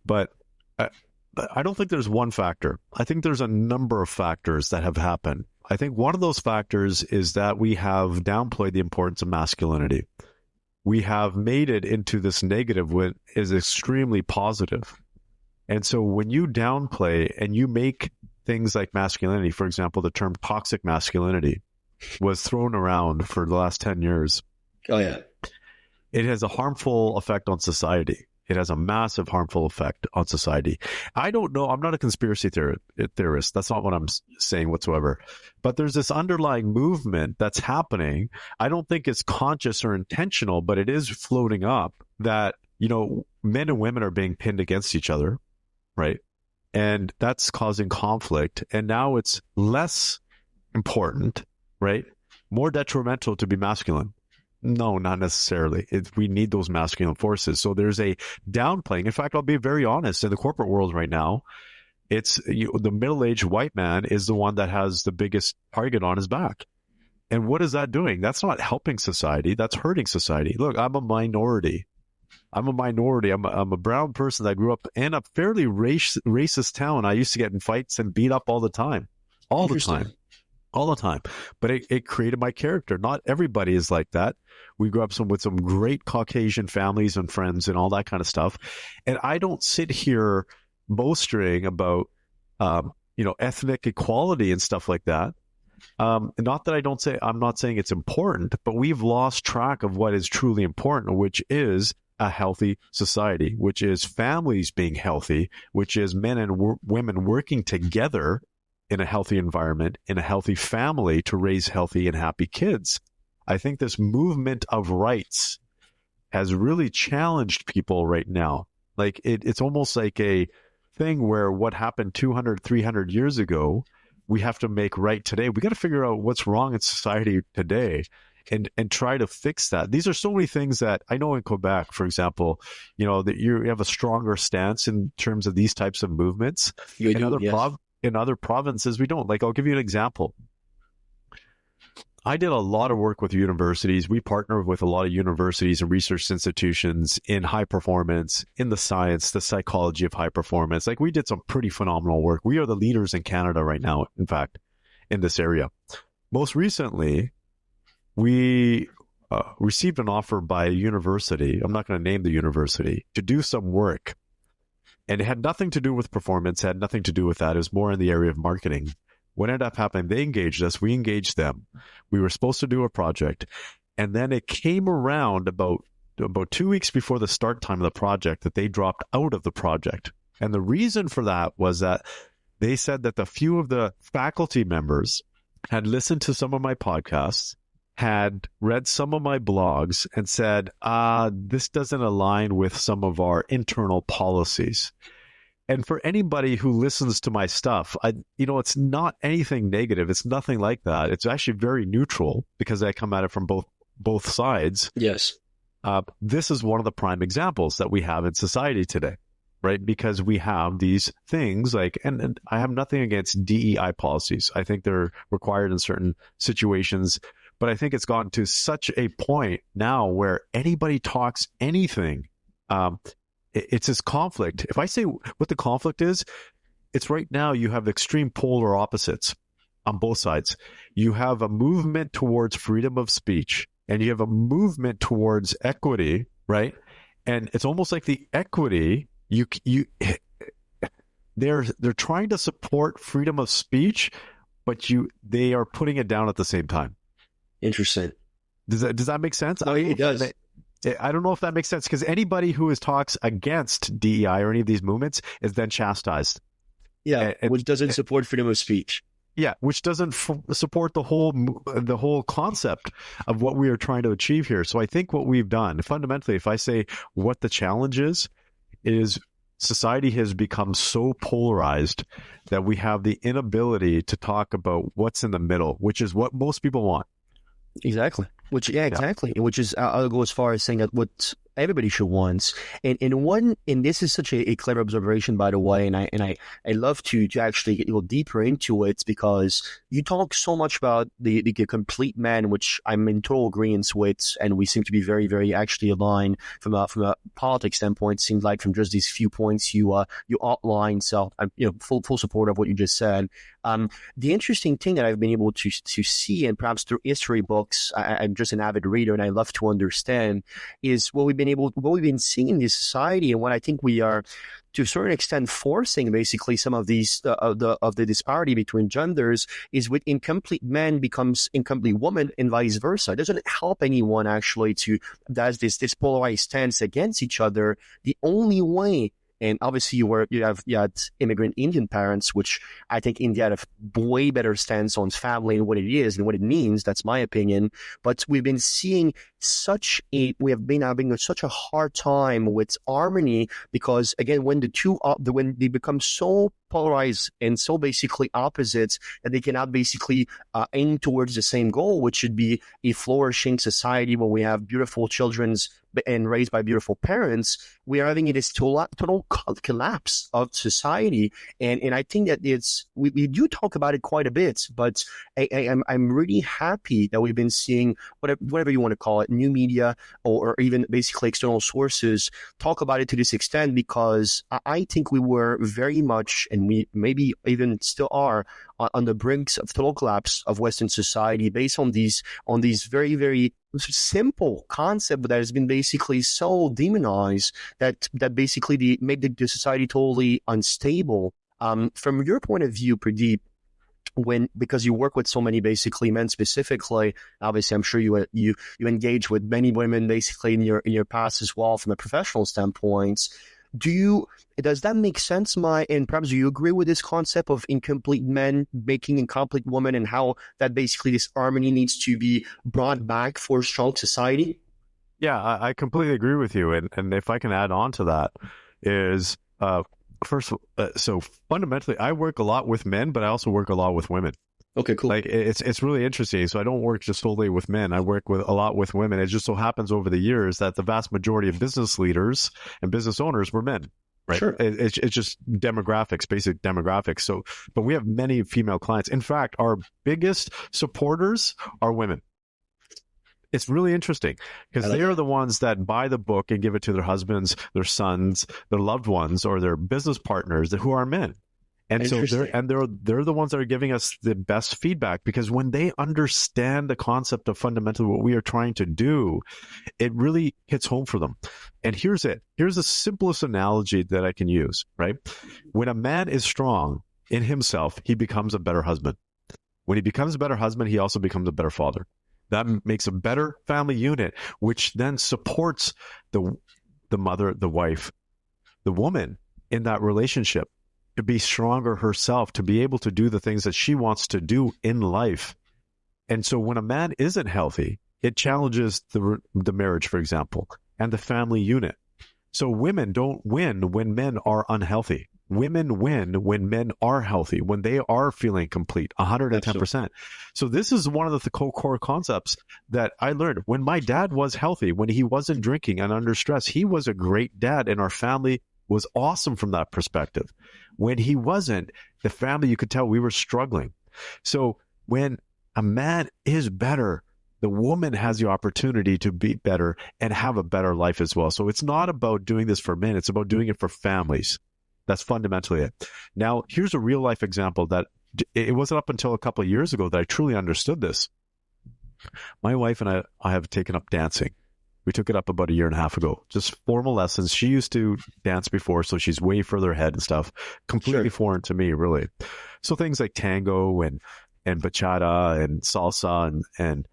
but I don't think there's one factor. I think there's a number of factors that have happened. I think one of those factors is that we have downplayed the importance of masculinity. We have made it into this negative when it is extremely positive. And so when you downplay and you make things like masculinity, for example, the term toxic masculinity was thrown around for the last 10 years.
Oh, yeah.
It has a harmful effect on society. It has a massive harmful effect on society. I don't know. I'm not a conspiracy theorist. That's not what I'm saying whatsoever. But there's this underlying movement that's happening. I don't think it's conscious or intentional, but it is floating up that, men and women are being pinned against each other, right? And that's causing conflict. And now it's less important, right? More detrimental to be masculine. No, not necessarily. We need those masculine forces. So there's a downplaying. In fact, I'll be very honest. In the corporate world right now, it's the middle-aged white man is the one that has the biggest target on his back. And what is that doing? That's not helping society. That's hurting society. Look, I'm a minority. I'm a brown person that grew up in a fairly racist town. I used to get in fights and beat up all the time. All the time. But it created my character. Not everybody is like that. We grew up with some great Caucasian families and friends and all that kind of stuff. And I don't sit here boasting about ethnic equality and stuff like that. Not that I'm not saying it's important, but we've lost track of what is truly important, which is a healthy society, which is families being healthy, which is men and women working together in a healthy environment, in a healthy family to raise healthy and happy kids. I think this movement of rights has really challenged people right now. Like it's almost like a thing where what happened 200, 300 years ago, we have to make right today. We got to figure out what's wrong in society today and try to fix that. These are so many things that I know in Quebec, for example, that you have a stronger stance in terms of these types of movements. In other provinces, we don't. Like, I'll give you an example. I did a lot of work with universities. We partner with a lot of universities and research institutions in high performance, in the science, the psychology of high performance. Like, we did some pretty phenomenal work. We are the leaders in Canada right now, in fact, in this area. Most recently, we received an offer by a university. I'm not going to name the university, to do some work. And it had nothing to do with performance, had nothing to do with that. It was more in the area of marketing. What ended up happening, they engaged us, we engaged them. We were supposed to do a project. And then it came around about 2 weeks before the start time of the project that they dropped out of the project. And the reason for that was that they said that the few of the faculty members had listened to some of my podcasts, had read some of my blogs and said, this doesn't align with some of our internal policies. And for anybody who listens to my stuff, it's not anything negative. It's nothing like that. It's actually very neutral because I come at it from both sides.
Yes.
This is one of the prime examples that we have in society today, right? Because we have these things like, and I have nothing against DEI policies. I think they're required in certain situations. But I think it's gotten to such a point now where anybody talks anything, it's this conflict. If I say what the conflict is, it's right now you have extreme polar opposites on both sides. You have a movement towards freedom of speech, and you have a movement towards equity, right? And it's almost like the equity, they're trying to support freedom of speech, but they are putting it down at the same time.
Interesting.
Does that make sense?
No, it does.
I don't know if that makes sense, because anybody who talks against DEI or any of these movements is then chastised.
Yeah, which doesn't support freedom of speech.
Yeah, which doesn't support the whole concept of what we are trying to achieve here. So I think what we've done, fundamentally, if I say what the challenge is society has become so polarized that we have the inability to talk about what's in the middle, which is what most people want.
Exactly. Which is, I'll go as far as saying that what everybody should want. And this is such a clever observation, by the way, and I love to actually go deeper into it, because you talk so much about the complete man, which I'm in total agreement with, and we seem to be very, very actually aligned from a politics standpoint. It seems like from just these few points you outlined. So I'm full support of what you just said. The interesting thing that I've been able to see, and perhaps through history books, I'm just an avid reader and I love to understand, is what we've been seeing in this society, and what I think we are to a certain extent forcing basically some of these of the disparity between genders, is with incomplete men becomes incomplete woman and vice versa. It doesn't help anyone actually to does this polarized stance against each other. The only way. And obviously you had immigrant Indian parents, which I think India had a way better stance on family and what it is and what it means. That's my opinion. But we've been seeing we have been having such a hard time with harmony, because again, when when they become so polarized and so basically opposites that they cannot basically aim towards the same goal, which should be a flourishing society where we have beautiful children and raised by beautiful parents, we are having this total collapse of society. And I think that we do talk about it quite a bit, but I'm really happy that we've been seeing whatever you want to call it, new media or even basically external sources talk about it to this extent, because I think we were very much, and we maybe even still are, on the brinks of total collapse of Western society based on these very, very simple concept that has been basically so demonized that basically make the society totally unstable. From your point of view, Pradeep, because you work with so many basically men specifically, obviously I'm sure you engage with many women basically in your past as well from a professional standpoint. Does that make sense, and perhaps do you agree with this concept of incomplete men making incomplete women, and how that basically this harmony needs to be brought back for a strong society?
Yeah, I completely agree with you. And if I can add on to that is, so fundamentally, I work a lot with men, but I also work a lot with women.
Okay, cool.
Like it's really interesting. So I don't work just solely with men. I work with a lot with women. It just so happens over the years that the vast majority of business leaders and business owners were men. Right.
Sure.
It's just demographics, basic demographics. So, but we have many female clients. In fact, our biggest supporters are women. It's really interesting because they are the ones that buy the book and give it to their husbands, their sons, their loved ones, or their business partners who are men. And so they're the ones that are giving us the best feedback, because when they understand the concept of fundamentally what we are trying to do, it really hits home for them. And here's the simplest analogy that I can use, right? When a man is strong in himself, he becomes a better husband. When he becomes a better husband, he also becomes a better father. That makes a better family unit, which then supports the mother, the wife, the woman in that relationship to be stronger herself, to be able to do the things that she wants to do in life. And so when a man isn't healthy, it challenges the marriage, for example, and the family unit. So women don't win when men are unhealthy. Women win when men are healthy, when they are feeling complete, 110%. Absolutely. So this is one of the core concepts that I learned. When my dad was healthy, when he wasn't drinking and under stress, he was a great dad, and our family was awesome from that perspective. When he wasn't, the family, you could tell we were struggling. So when a man is better, the woman has the opportunity to be better and have a better life as well. So it's not about doing this for men. It's about doing it for families. That's fundamentally it. Now, here's a real life example that it wasn't up until a couple of years ago that I truly understood this. My wife and I have taken up dancing. We took it up about 1.5 years ago. Just formal lessons. She used to dance before, so she's way further ahead and stuff. Completely foreign to me, really. So things like tango and bachata and salsa and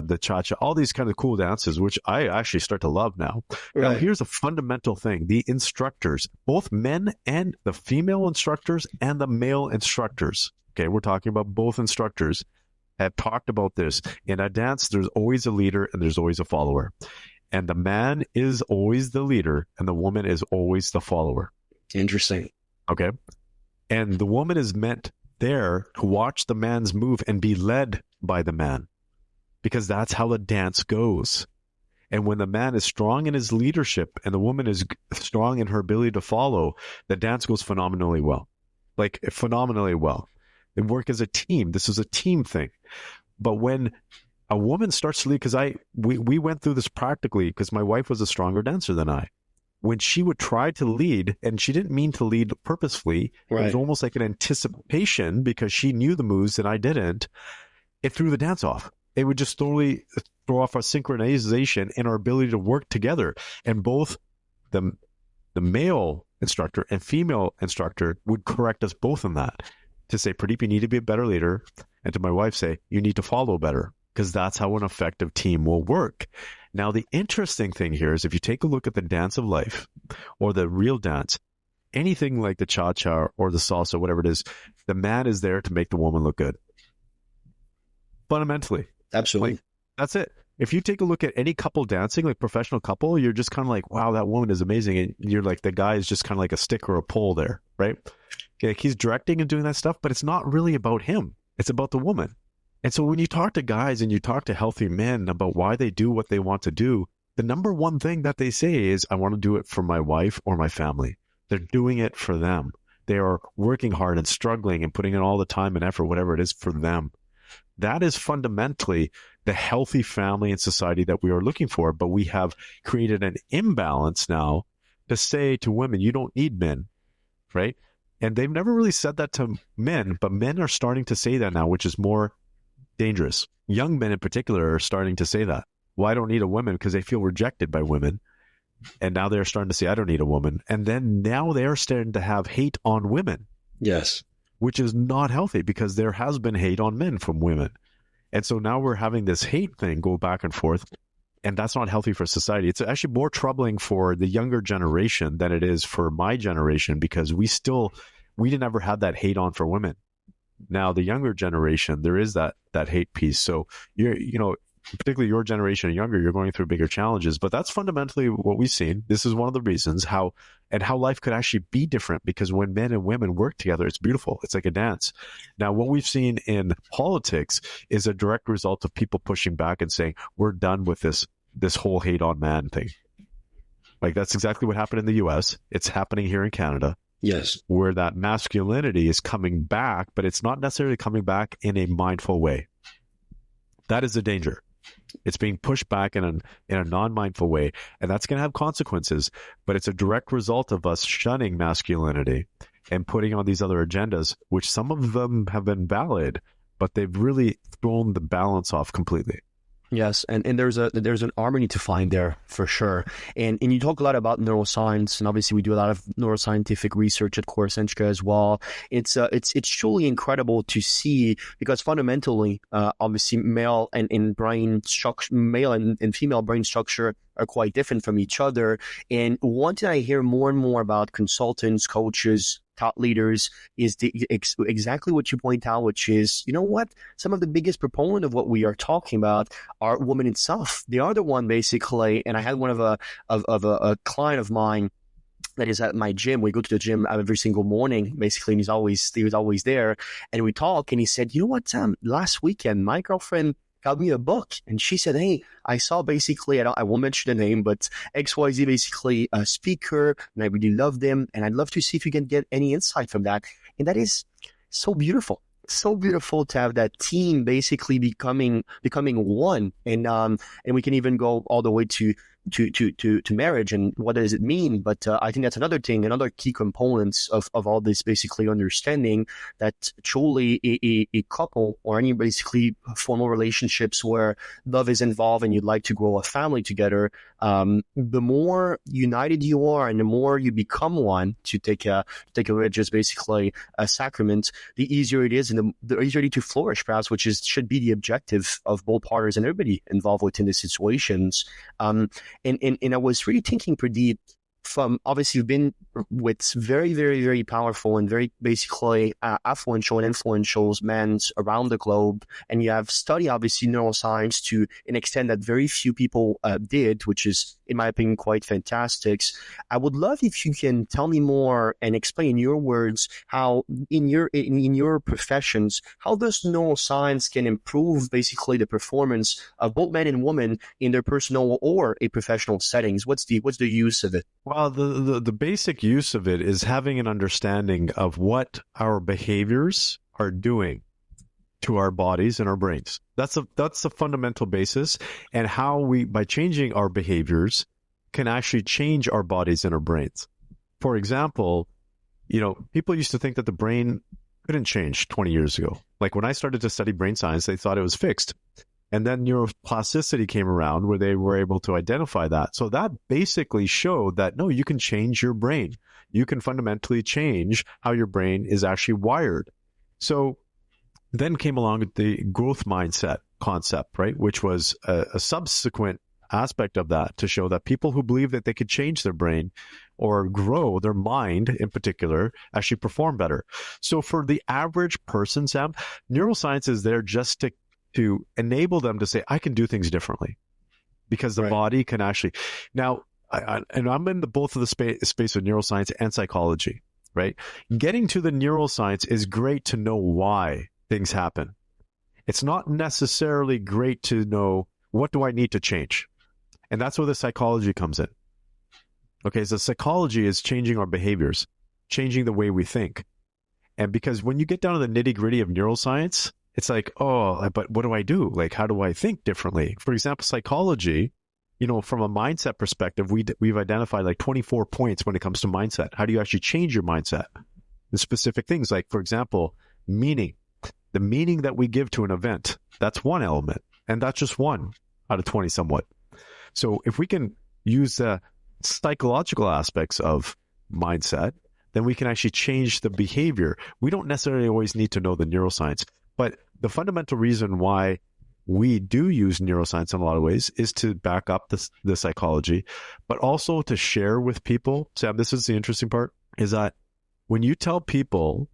the cha-cha, all these kind of cool dances, which I actually start to love now. Right. Now, here's a fundamental thing. The instructors, both men and the female instructors and the male instructors, okay, we're talking about both instructors, have talked about this. In a dance, there's always a leader and there's always a follower. And the man is always the leader and the woman is always the follower.
Interesting.
Okay. And the woman is meant there to watch the man's move and be led by the man, because that's how the dance goes. And when the man is strong in his leadership and the woman is strong in her ability to follow, the dance goes phenomenally well. Like phenomenally well. They work as a team. This is a team thing. But when a woman starts to lead, because we went through this practically, because my wife was a stronger dancer than I. When she would try to lead, and she didn't mean to lead purposefully, right. It was almost like an anticipation because she knew the moves and I didn't, it threw the dance off. It would just totally throw off our synchronization and our ability to work together. And both the male instructor and female instructor would correct us both in that, to say, Purdeep, you need to be a better leader. And to my wife say, you need to follow better, because that's how an effective team will work. Now, the interesting thing here is if you take a look at the dance of life or the real dance, anything like the cha-cha or the salsa, whatever it is, the man is there to make the woman look good. Fundamentally.
Absolutely.
Like, that's it. If you take a look at any couple dancing, like professional couple, you're just kind of like, wow, that woman is amazing. And you're like, the guy is just kind of like a stick or a pole there, right? Like he's directing and doing that stuff, but it's not really about him. It's about the woman. And so when you talk to guys and you talk to healthy men about why they do what they want to do, the number one thing that they say is, I want to do it for my wife or my family. They're doing it for them. They are working hard and struggling and putting in all the time and effort, whatever it is, for them. That is fundamentally the healthy family and society that we are looking for. But we have created an imbalance now to say to women, you don't need men, right? And they've never really said that to men, but men are starting to say that now, which is more dangerous. Young men in particular are starting to say that. Well, I don't need a woman because they feel rejected by women. And now they're starting to say, I don't need a woman. And then now they're starting to have hate on women.
Yes.
which is not healthy because there has been hate on men from women. And so now we're having this hate thing go back and forth, and that's not healthy for society. It's actually more troubling for the younger generation than it is for my generation, because we didn't ever have that hate on for women. Now the younger generation, there is that hate piece. So particularly your generation and younger, you're going through bigger challenges. But that's fundamentally what we've seen. This is one of the reasons how life could actually be different, because when men and women work together, it's beautiful. It's like a dance. Now, what we've seen in politics is a direct result of people pushing back and saying, we're done with this whole hate on man thing. Like, that's exactly what happened in the US. It's happening here in Canada.
Yes.
Where that masculinity is coming back, but it's not necessarily coming back in a mindful way. That is the danger. It's being pushed back in a non-mindful way, and that's going to have consequences. But it's a direct result of us shunning masculinity and putting on these other agendas, which some of them have been valid, but they've really thrown the balance off completely.
Yes, and there's an harmony to find there for sure. And you talk a lot about neuroscience, and obviously we do a lot of neuroscientific research at Core Centrica as well. It's truly incredible to see, because fundamentally, obviously male and female brain structure are quite different from each other. And one thing I hear more and more about consultants, coaches, thought leaders is exactly what you point out, which is, you know what? Some of the biggest proponent of what we are talking about are women itself. They are the one basically. And I had one of a client of mine that is at my gym. We go to the gym every single morning, basically, and he was always there. And we talk, and he said, you know what, Sam? Last weekend, my girlfriend got me a book, and she said, hey, I saw basically, I won't mention the name, but XYZ basically a speaker, and I really loved him, and I'd love to see if you can get any insight from that. And that is so beautiful. So beautiful to have that team basically becoming one, and we can even go all the way to marriage, and what does it mean? But I think that's another thing, another key components of all this, basically understanding that truly a couple or any basically formal relationships where love is involved and you'd like to grow a family together, the more united you are and the more you become one, to take a just basically a sacrament, the easier it is and the easier it is to flourish, perhaps, which should be the objective of both parties and everybody involved within the situations. And I was really thinking, Purdeep, from obviously you've been with very, very, very powerful and very basically affluential and influential men around the globe, and you have studied obviously neuroscience to an extent that very few people did, which is, in my opinion, quite fantastic. I would love if you can tell me more and explain in your words how in your professions, how does neuroscience can improve basically the performance of both men and women in their personal or a professional settings. What's the use of it?
Well, the basic use of it is having an understanding of what our behaviors are doing to our bodies and our brains. That's the fundamental basis, and how we, by changing our behaviors, can actually change our bodies and our brains. For example, people used to think that the brain couldn't change 20 years ago. Like when I started to study brain science, they thought it was fixed. And then neuroplasticity came around where they were able to identify that. So that basically showed that, no, you can change your brain. You can fundamentally change how your brain is actually wired. So then came along the growth mindset concept, right? Which was a subsequent aspect of that, to show that people who believe that they could change their brain or grow their mind in particular actually perform better. So for the average person, Sam, neuroscience is there just to enable them to say, I can do things differently, because the body can actually. Now, I'm in both of the space of neuroscience and psychology, right? Getting to the neuroscience is great to know why things happen. It's not necessarily great to know, what do I need to change? And that's where the psychology comes in. Okay, so psychology is changing our behaviors, changing the way we think. And because when you get down to the nitty-gritty of neuroscience, it's like, oh, but what do I do? Like, how do I think differently? For example, psychology, from a mindset perspective, we've identified like 24 points when it comes to mindset. How do you actually change your mindset? The specific things, like, for example, meaning. The meaning that we give to an event, that's one element. And that's just one out of 20 somewhat. So if we can use the psychological aspects of mindset, then we can actually change the behavior. We don't necessarily always need to know the neuroscience, but the fundamental reason why we do use neuroscience in a lot of ways is to back up the psychology, but also to share with people. Sam, this is the interesting part, is that when you tell people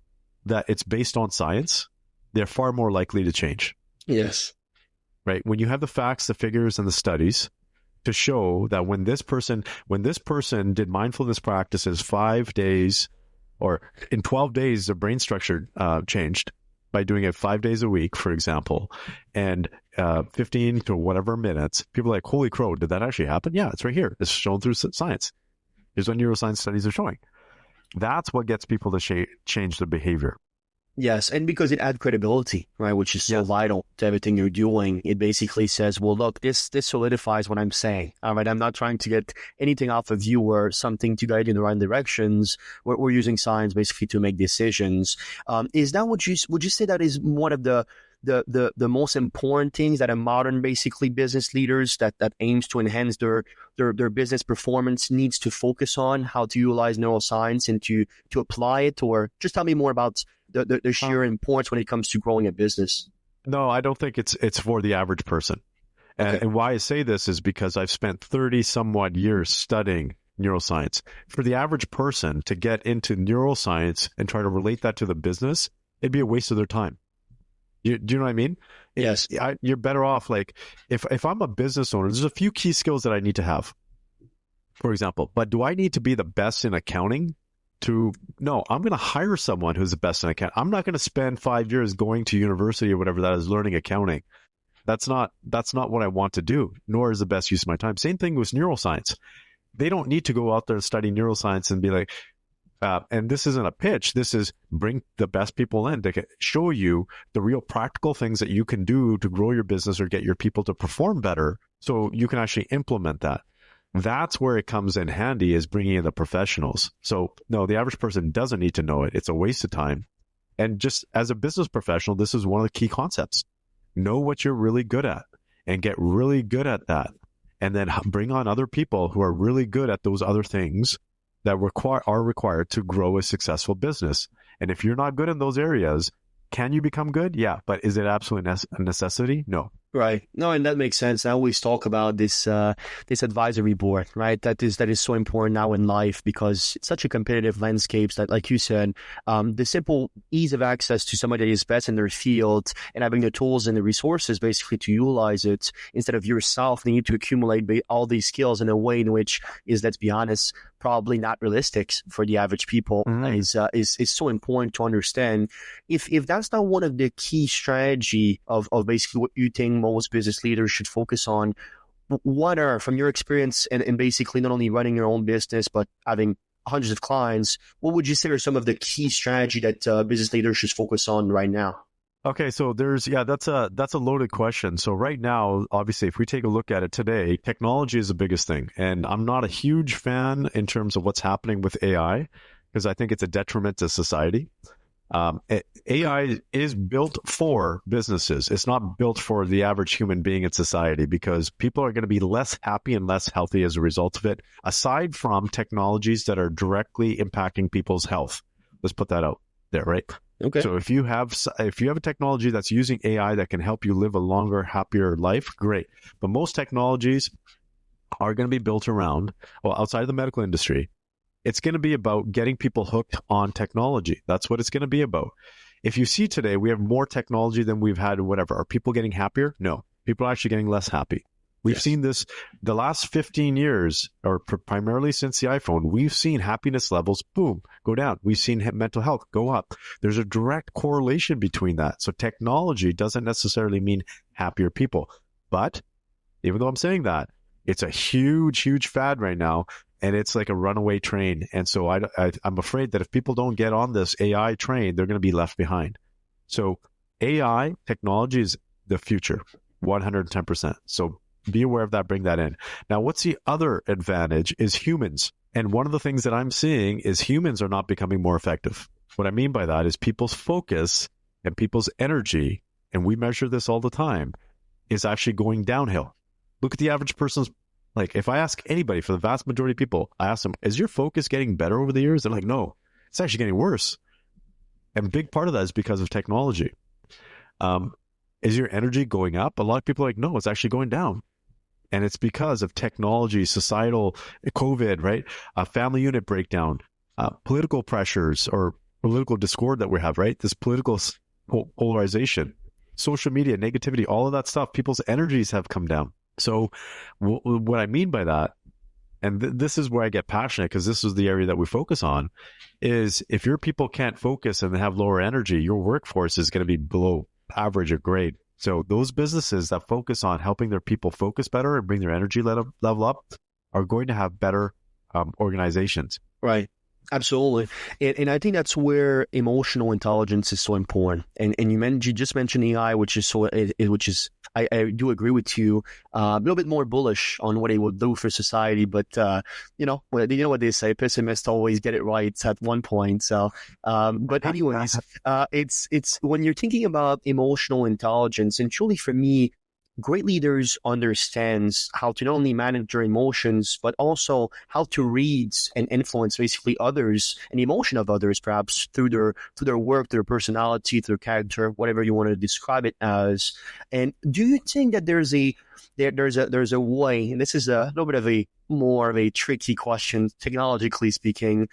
that it's based on science, they're far more likely to change.
Yes.
Right? When you have the facts, the figures, and the studies to show that when this person did mindfulness practices 5 days, or in 12 days, their brain structure changed by doing it 5 days a week, for example, and 15 to whatever minutes, people are like, holy crow, did that actually happen? Yeah, it's right here. It's shown through science. Here's what neuroscience studies are showing. That's what gets people to change their behavior.
Yes, and because it adds credibility, right, which is so vital to everything you're doing. It basically says, well, look, this solidifies what I'm saying. All right, I'm not trying to get anything off of you or something to guide you in the right directions. We're using science basically to make decisions. Is that would you say that is one of the most important things that a modern basically business leaders that aims to enhance their business performance needs to focus on, how to utilize neuroscience and to apply it? Or just tell me more about the sheer importance when it comes to growing a business.
No, I don't think it's for the average person. And why I say this is because I've spent 30 somewhat years studying neuroscience. For the average person to get into neuroscience and try to relate that to the business, it'd be a waste of their time. Do you know what I mean?
Yes.
You're better off, like, if I'm a business owner, there's a few key skills that I need to have, for example. But do I need to be the best in accounting? No, I'm going to hire someone who's the best in accounting. I'm not going to spend 5 years going to university or whatever that is learning accounting. That's not what I want to do, nor is the best use of my time. Same thing with neuroscience. They don't need to go out there and study neuroscience and be like, and this isn't a pitch. This is bring the best people in to show you the real practical things that you can do to grow your business or get your people to perform better so you can actually implement that. That's where it comes in handy, is bringing in the professionals. So no, the average person doesn't need to know it. It's a waste of time. And just as a business professional, this is one of the key concepts. Know what you're really good at and get really good at that. And then bring on other people who are really good at those other things that are required to grow a successful business. And if you're not good in those areas, can you become good? Yeah. But is it absolutely a necessity? No.
Right. No, and that makes sense. I always talk about this advisory board, right? That is so important now in life because it's such a competitive landscape that, like you said, the simple ease of access to somebody that is best in their field and having the tools and the resources basically to utilize it instead of yourself needing to accumulate all these skills in a way in which is, let's be honest, probably not realistic for the average people is so important to understand. If that's not one of the key strategy of basically what you think most business leaders should focus on, what are, from your experience and basically not only running your own business but having hundreds of clients, what would you say are some of the key strategy that business leaders should focus on right now?
Okay, so that's a loaded question. So right now, obviously, if we take a look at it today, technology is the biggest thing. And I'm not a huge fan in terms of what's happening with AI, because I think it's a detriment to society. AI is built for businesses. It's not built for the average human being in society, because people are going to be less happy and less healthy as a result of it, aside from technologies that are directly impacting people's health. Let's put that out there, right?
Okay.
So if you have a technology that's using AI that can help you live a longer, happier life, great. But most technologies are going to be built around, well, outside of the medical industry, it's going to be about getting people hooked on technology. That's what it's going to be about. If you see today, we have more technology than we've had, whatever. Are people getting happier? No. People are actually getting less happy. We've seen this the last 15 years, or primarily since the iPhone. We've seen happiness levels, boom, go down. We've seen mental health go up. There's a direct correlation between that. So technology doesn't necessarily mean happier people. But even though I'm saying that, it's a huge, huge fad right now, and it's like a runaway train. And so I'm afraid that if people don't get on this AI train, they're going to be left behind. So AI technology is the future, 110%. So be aware of that, bring that in. Now, what's the other advantage is humans. And one of the things that I'm seeing is humans are not becoming more effective. What I mean by that is people's focus and people's energy, and we measure this all the time, is actually going downhill. Look at the average person's, like, if I ask anybody, for the vast majority of people, I ask them, is your focus getting better over the years? They're like, no, It's actually getting worse. And a big part of that is because of technology. Is your energy going up? A lot of people are like, no, it's actually going down. And it's because of technology, societal, COVID, right? Family unit breakdown, political pressures or political discord that we have, right? This political polarization, social media, negativity, all of that stuff, people's energies have come down. So what I mean by that, and this is where I get passionate because this is the area that we focus on, is if your people can't focus and they have lower energy, your workforce is going to be below average or grade. So those businesses that focus on helping their people focus better and bring their energy level up are going to have better organizations.
Right. Absolutely. And I think that's where emotional intelligence is so important. And you just mentioned AI, which is I do agree with you, a little bit more bullish on what it will do for society. But, you know what they say, pessimists always get it right at one point. So, but anyways, it's when you're thinking about emotional intelligence, and truly for me, great leaders understands how to not only manage their emotions, but also how to read and influence basically others and the emotion of others, perhaps through their work, their personality, their character, whatever you want to describe it as. And do you think that there's a way, and this is a little bit of a more of a tricky question, technologically speaking,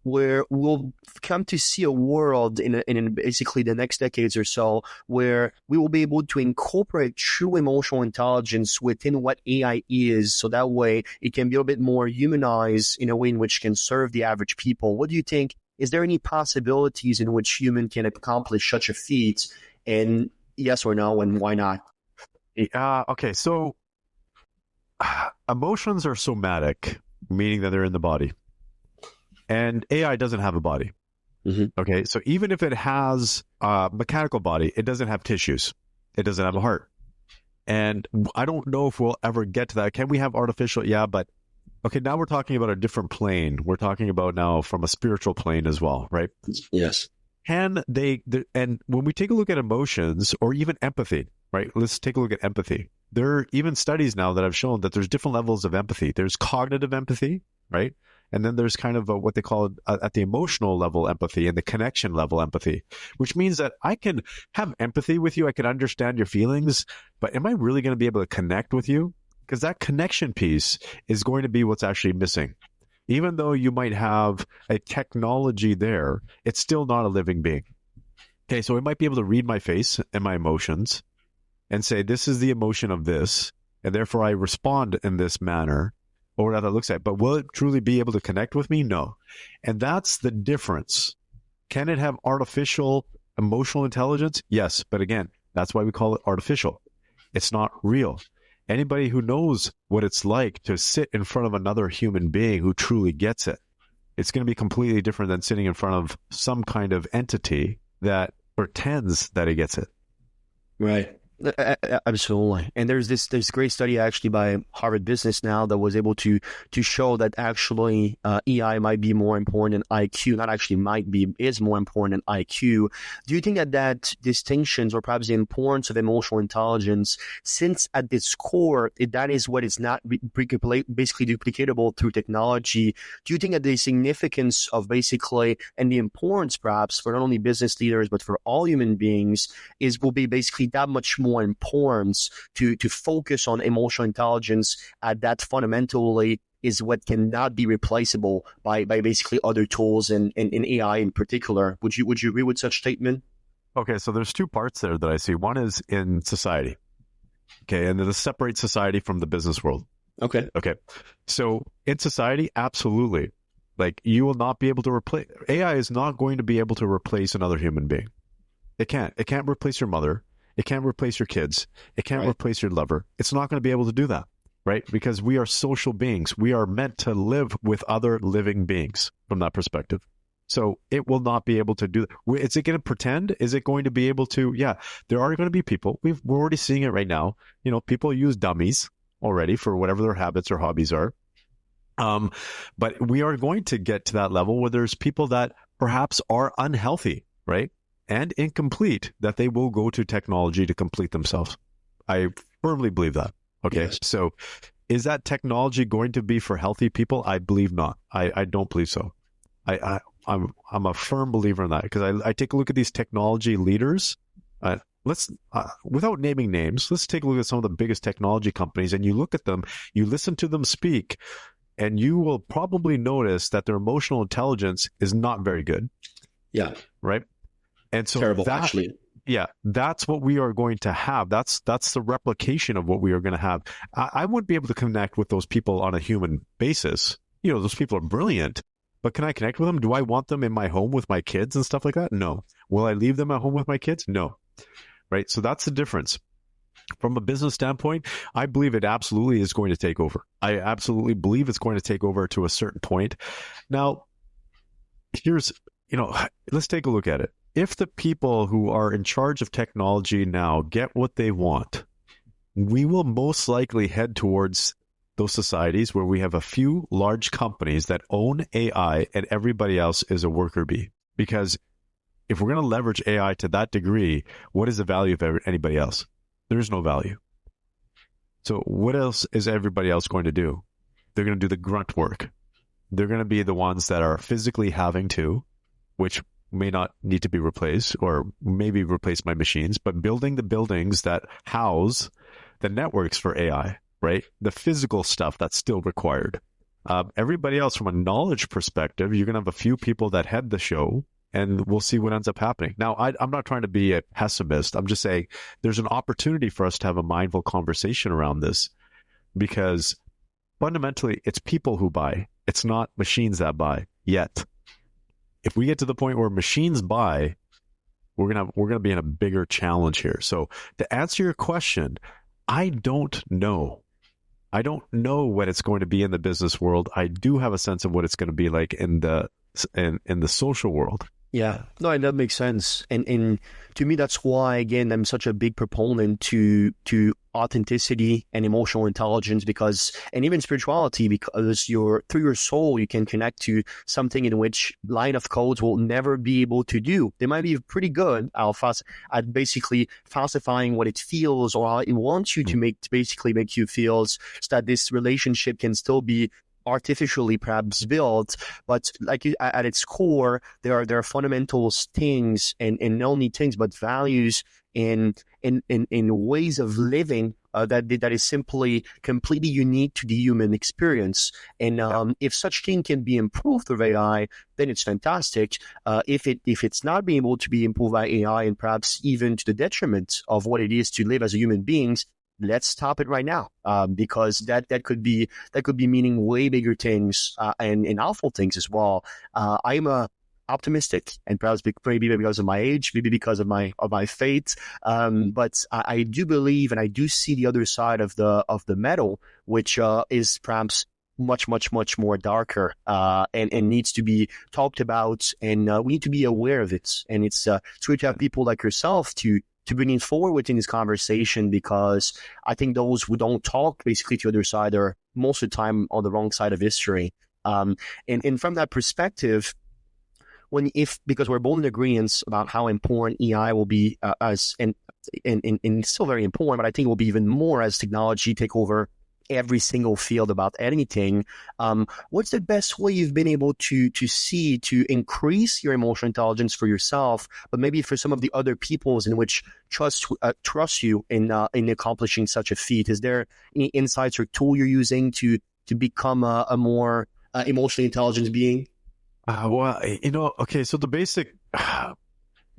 where we'll come to see a world in basically the next decades or so where we will be able to incorporate true emotional intelligence within what AI is, so that way it can be a little bit more humanized in a way in which can serve the average people. What do you think? Is there any possibilities in which human can accomplish such a feat? And yes or no, and why not?
Okay, so emotions are somatic, meaning that they're in the body. And AI doesn't have a body. Mm-hmm. Okay, so even if it has a mechanical body, it doesn't have tissues. It doesn't have a heart. And I don't know if we'll ever get to that. Can we have artificial? Yeah, but okay, now we're talking about a different plane. We're talking about now from a spiritual plane as well, right?
Yes.
And when we take a look at emotions or even empathy, right? Let's take a look at empathy. There are even studies now that have shown that there's different levels of empathy. There's cognitive empathy, right? And then there's kind of what they call at the emotional level empathy and the connection level empathy, which means that I can have empathy with you. I can understand your feelings, but am I really going to be able to connect with you? Because that connection piece is going to be what's actually missing. Even though you might have a technology there, it's still not a living being. Okay, so it might be able to read my face and my emotions and say, this is the emotion of this, and therefore I respond in this manner, or whatever that looks like. But will it truly be able to connect with me? No. And that's the difference. Can it have artificial emotional intelligence? Yes. But again, that's why we call it artificial. It's not real. Anybody who knows what it's like to sit in front of another human being who truly gets it, it's going to be completely different than sitting in front of some kind of entity that pretends that it gets it.
Right. Absolutely. And there's this great study actually by Harvard Business now that was able to show that actually EI might be more important than IQ. Not actually might be, is more important than IQ. Do you think that distinctions or perhaps the importance of emotional intelligence, since at its core, that is what is not basically duplicatable through technology, do you think that the significance of basically and the importance perhaps for not only business leaders but for all human beings will be basically that much more importance to focus on emotional intelligence that fundamentally is what cannot be replaceable by basically other tools and AI in particular? Would you agree with such statement?
Okay, so there's two parts there that I see. One is in society. Okay, and to separate society from the business world.
Okay.
So in society, absolutely. Like you will not be able to replace, AI is not going to be able to replace another human being. It can't. It can't replace your mother. It can't replace your kids. It can't replace your lover. It's not going to be able to do that, right? Because we are social beings. We are meant to live with other living beings from that perspective. So it will not be able to do that. Is it going to pretend? Is it going to be able to? Yeah, there are going to be people. We're already seeing it right now. You know, people use dummies already for whatever their habits or hobbies are. But we are going to get to that level where there's people that perhaps are unhealthy, right? And incomplete, that they will go to technology to complete themselves. I firmly believe that. Okay. Yes. So is that technology going to be for healthy people? I believe not. I don't believe so. I'm a firm believer in that, because I take a look at these technology leaders. Let's without naming names, let's take a look at some of the biggest technology companies, and you look at them, you listen to them speak, and you will probably notice that their emotional intelligence is not very good.
Yeah.
Right. And so
terrible, actually.
Yeah, that's what we are going to have. That's the replication of what we are going to have. I wouldn't be able to connect with those people on a human basis. You know, those people are brilliant, but can I connect with them? Do I want them in my home with my kids and stuff like that? No. Will I leave them at home with my kids? No. Right. So that's the difference. From a business standpoint, I believe it absolutely is going to take over. I absolutely believe it's going to take over to a certain point. Now, let's take a look at it. If the people who are in charge of technology now get what they want, we will most likely head towards those societies where we have a few large companies that own AI and everybody else is a worker bee. Because if we're going to leverage AI to that degree, what is the value of anybody else? There is no value. So what else is everybody else going to do? They're going to do the grunt work. They're going to be the ones that are physically having to, which may not need to be replaced or maybe replaced by machines, but building the buildings that house the networks for AI, right? The physical stuff that's still required. Everybody else, from a knowledge perspective, you're going to have a few people that head the show, and we'll see what ends up happening. Now, I'm not trying to be a pessimist. I'm just saying there's an opportunity for us to have a mindful conversation around this, because fundamentally it's people who buy. It's not machines that buy yet. If we get to the point where machines buy, we're gonna be in a bigger challenge here. So to answer your question, I don't know. I don't know what it's going to be in the business world. I do have a sense of what it's going to be like in the social world.
Yeah, no, and that makes sense. And to me, that's why, again, I'm such a big proponent to authenticity and emotional intelligence, and even spirituality, because through your soul, you can connect to something in which line of codes will never be able to do. They might be pretty good at basically falsifying what it feels or how it wants you to make you feel, so that this relationship can still be artificially perhaps built, but at its core, there are fundamental things, and not only things but values in ways of living that is simply completely unique to the human experience. And if such thing can be improved through AI, then it's fantastic. If it's not being able to be improved by AI, and perhaps even to the detriment of what it is to live as a human beings, let's stop it right now, because that could be meaning way bigger things and awful things as well. I'm optimistic, and perhaps maybe because of my age, maybe because of my faith, but I do believe, and I do see the other side of the medal, which is perhaps much more darker, and needs to be talked about, and we need to be aware of it. And it's great to have people like yourself to bring it forward within this conversation, because I think those who don't talk basically to the other side are most of the time on the wrong side of history. And from that perspective, because we're both in agreement about how important AI will be, and it's still very important, but I think it will be even more as technology take over every single field about anything. What's the best way you've been able to see to increase your emotional intelligence for yourself, but maybe for some of the other peoples in which trust you in accomplishing such a feat? Is there any insights or tool you're using to become a more emotionally intelligent being?
Okay. So the basic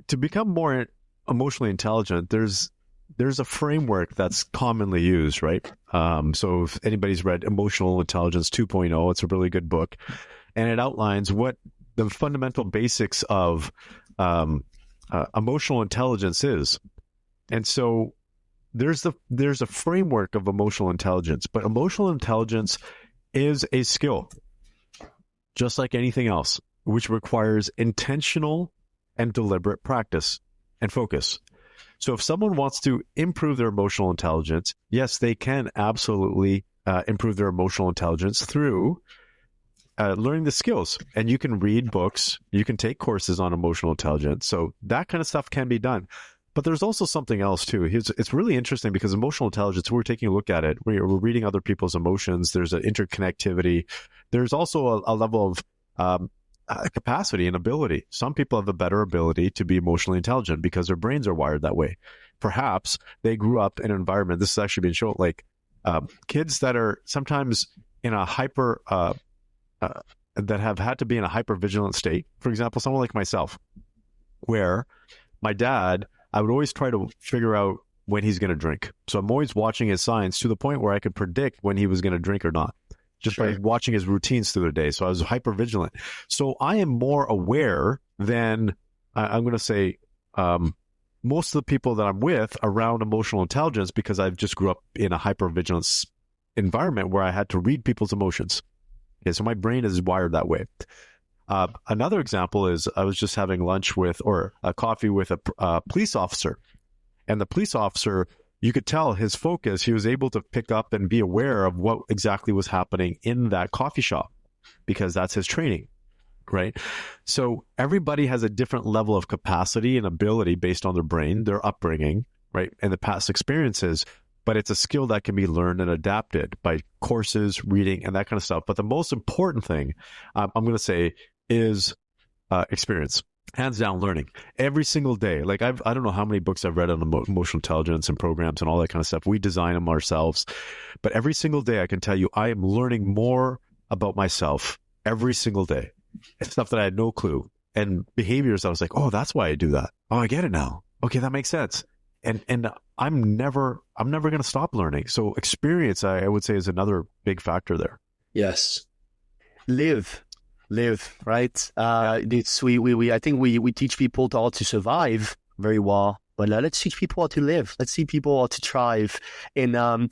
to become more emotionally intelligent, there's a framework that's commonly used, right? So if anybody's read Emotional Intelligence 2.0, it's a really good book, and it outlines what the fundamental basics of emotional intelligence is. And so there's a framework of emotional intelligence, but emotional intelligence is a skill, just like anything else, which requires intentional and deliberate practice and focus. So if someone wants to improve their emotional intelligence, yes, they can absolutely improve their emotional intelligence through learning the skills. And you can read books, you can take courses on emotional intelligence. So that kind of stuff can be done. But there's also something else too. It's really interesting, because emotional intelligence, we're taking a look at it. We're reading other people's emotions. There's an interconnectivity. There's also a level of capacity and ability. Some people have a better ability to be emotionally intelligent because their brains are wired that way. Perhaps they grew up in an environment, this has actually been shown, like kids that are sometimes in a that have had to be in a hyper-vigilant state. For example, someone like myself, where my dad, I would always try to figure out when he's going to drink. So I'm always watching his signs to the point where I could predict when he was going to drink or not, just by watching his routines through the day. So I was hyper vigilant. So I am more aware than I'm going to say most of the people that I'm with around emotional intelligence, because I've just grew up in a hyper vigilance environment where I had to read people's emotions. Okay, so my brain is wired that way. Another example is I was just having lunch with, or a coffee with a police officer. And the police officer, you could tell his focus, he was able to pick up and be aware of what exactly was happening in that coffee shop, because that's his training, right? So everybody has a different level of capacity and ability based on their brain, their upbringing, right, and the past experiences. But it's a skill that can be learned and adapted by courses, reading, and that kind of stuff. But the most important thing, I'm going to say, is experience. Hands down, learning every single day. Like I don't know how many books I've read on emotional intelligence and programs and all that kind of stuff. We design them ourselves, but every single day I can tell you I am learning more about myself every single day. It's stuff that I had no clue, and behaviors I was like, oh, that's why I do that. Oh, I get it now. Okay, that makes sense. And I'm never going to stop learning. So experience, I would say, is another big factor there.
Yes. Live, right? It's I think we teach people how to survive very well, but let's teach people how to live. Let's teach people how to thrive. And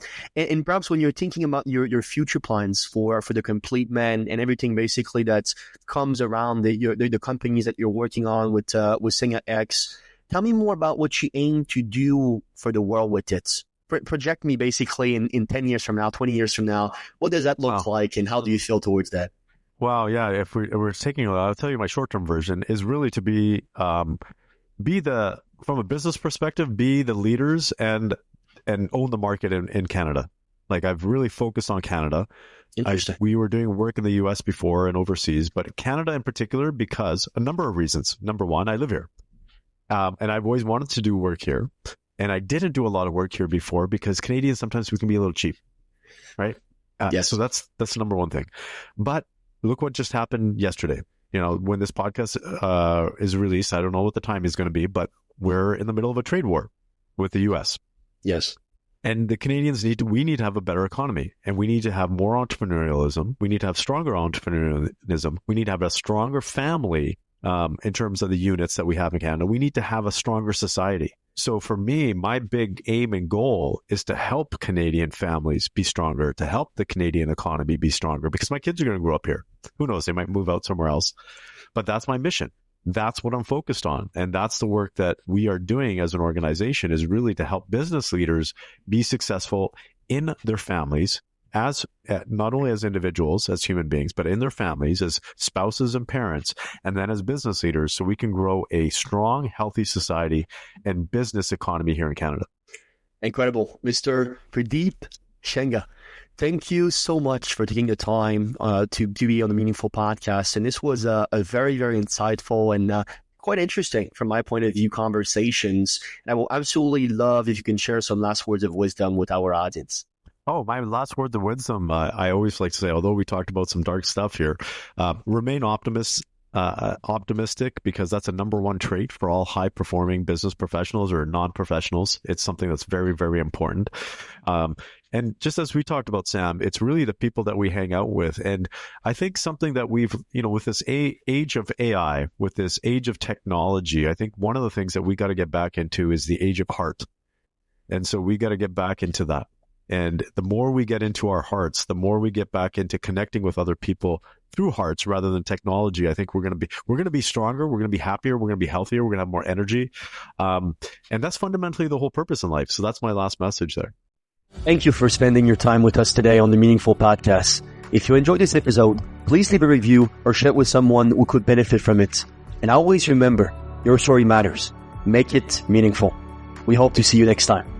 perhaps when you're thinking about your future plans for the complete man and everything basically that comes around the companies that you're working on with Sangha X, tell me more about what you aim to do for the world with it. Project me basically in 10 years from now, 20 years from now. What does that look like, and how do you feel towards that?
Wow, yeah. If we're taking, I'll tell you my short-term version is really to be from a business perspective, be the leaders and own the market in Canada. Like I've really focused on Canada.
Interesting.
We were doing work in the US before and overseas, but Canada in particular because a number of reasons. Number one, I live here. And I've always wanted to do work here. And I didn't do a lot of work here before because Canadians, sometimes we can be a little cheap, right?
Yes.
So that's the number one thing. But look what just happened yesterday. You know, when this podcast is released, I don't know what the time is going to be, but we're in the middle of a trade war with the US.
Yes.
And the Canadians we need to have a better economy, and we need to have more entrepreneurialism. We need to have stronger entrepreneurialism. We need to have a stronger family in terms of the units that we have in Canada. We need to have a stronger society. So for me, my big aim and goal is to help Canadian families be stronger, to help the Canadian economy be stronger, because my kids are going to grow up here. Who knows? They might move out somewhere else. But that's my mission. That's what I'm focused on. And that's the work that we are doing as an organization, is really to help business leaders be successful in their families, as not only as individuals, as human beings, but in their families, as spouses and parents, and then as business leaders, so we can grow a strong, healthy society and business economy here in Canada.
Incredible. Mr. Purdeep Sangha, thank you so much for taking the time to be on the Meaningful Podcast. And this was a very, very insightful and quite interesting from my point of view conversations. And I will absolutely love if you can share some last words of wisdom with our audience.
Oh, my last words of wisdom, I always like to say, although we talked about some dark stuff here, remain optimistic, because that's a number one trait for all high-performing business professionals or non-professionals. It's something that's very, very important. And just as we talked about, Sam, it's really the people that we hang out with. And I think something that we've, with this age of AI, with this age of technology, I think one of the things that we got to get back into is the age of heart. And so we got to get back into that. And the more we get into our hearts, the more we get back into connecting with other people through hearts rather than technology. I think we're going to be stronger. We're going to be happier. We're going to be healthier. We're going to have more energy. And that's fundamentally the whole purpose in life. So that's my last message there.
Thank you for spending your time with us today on the Meaningful Podcast. If you enjoyed this episode, please leave a review or share it with someone who could benefit from it. And always remember, your story matters. Make it meaningful. We hope to see you next time.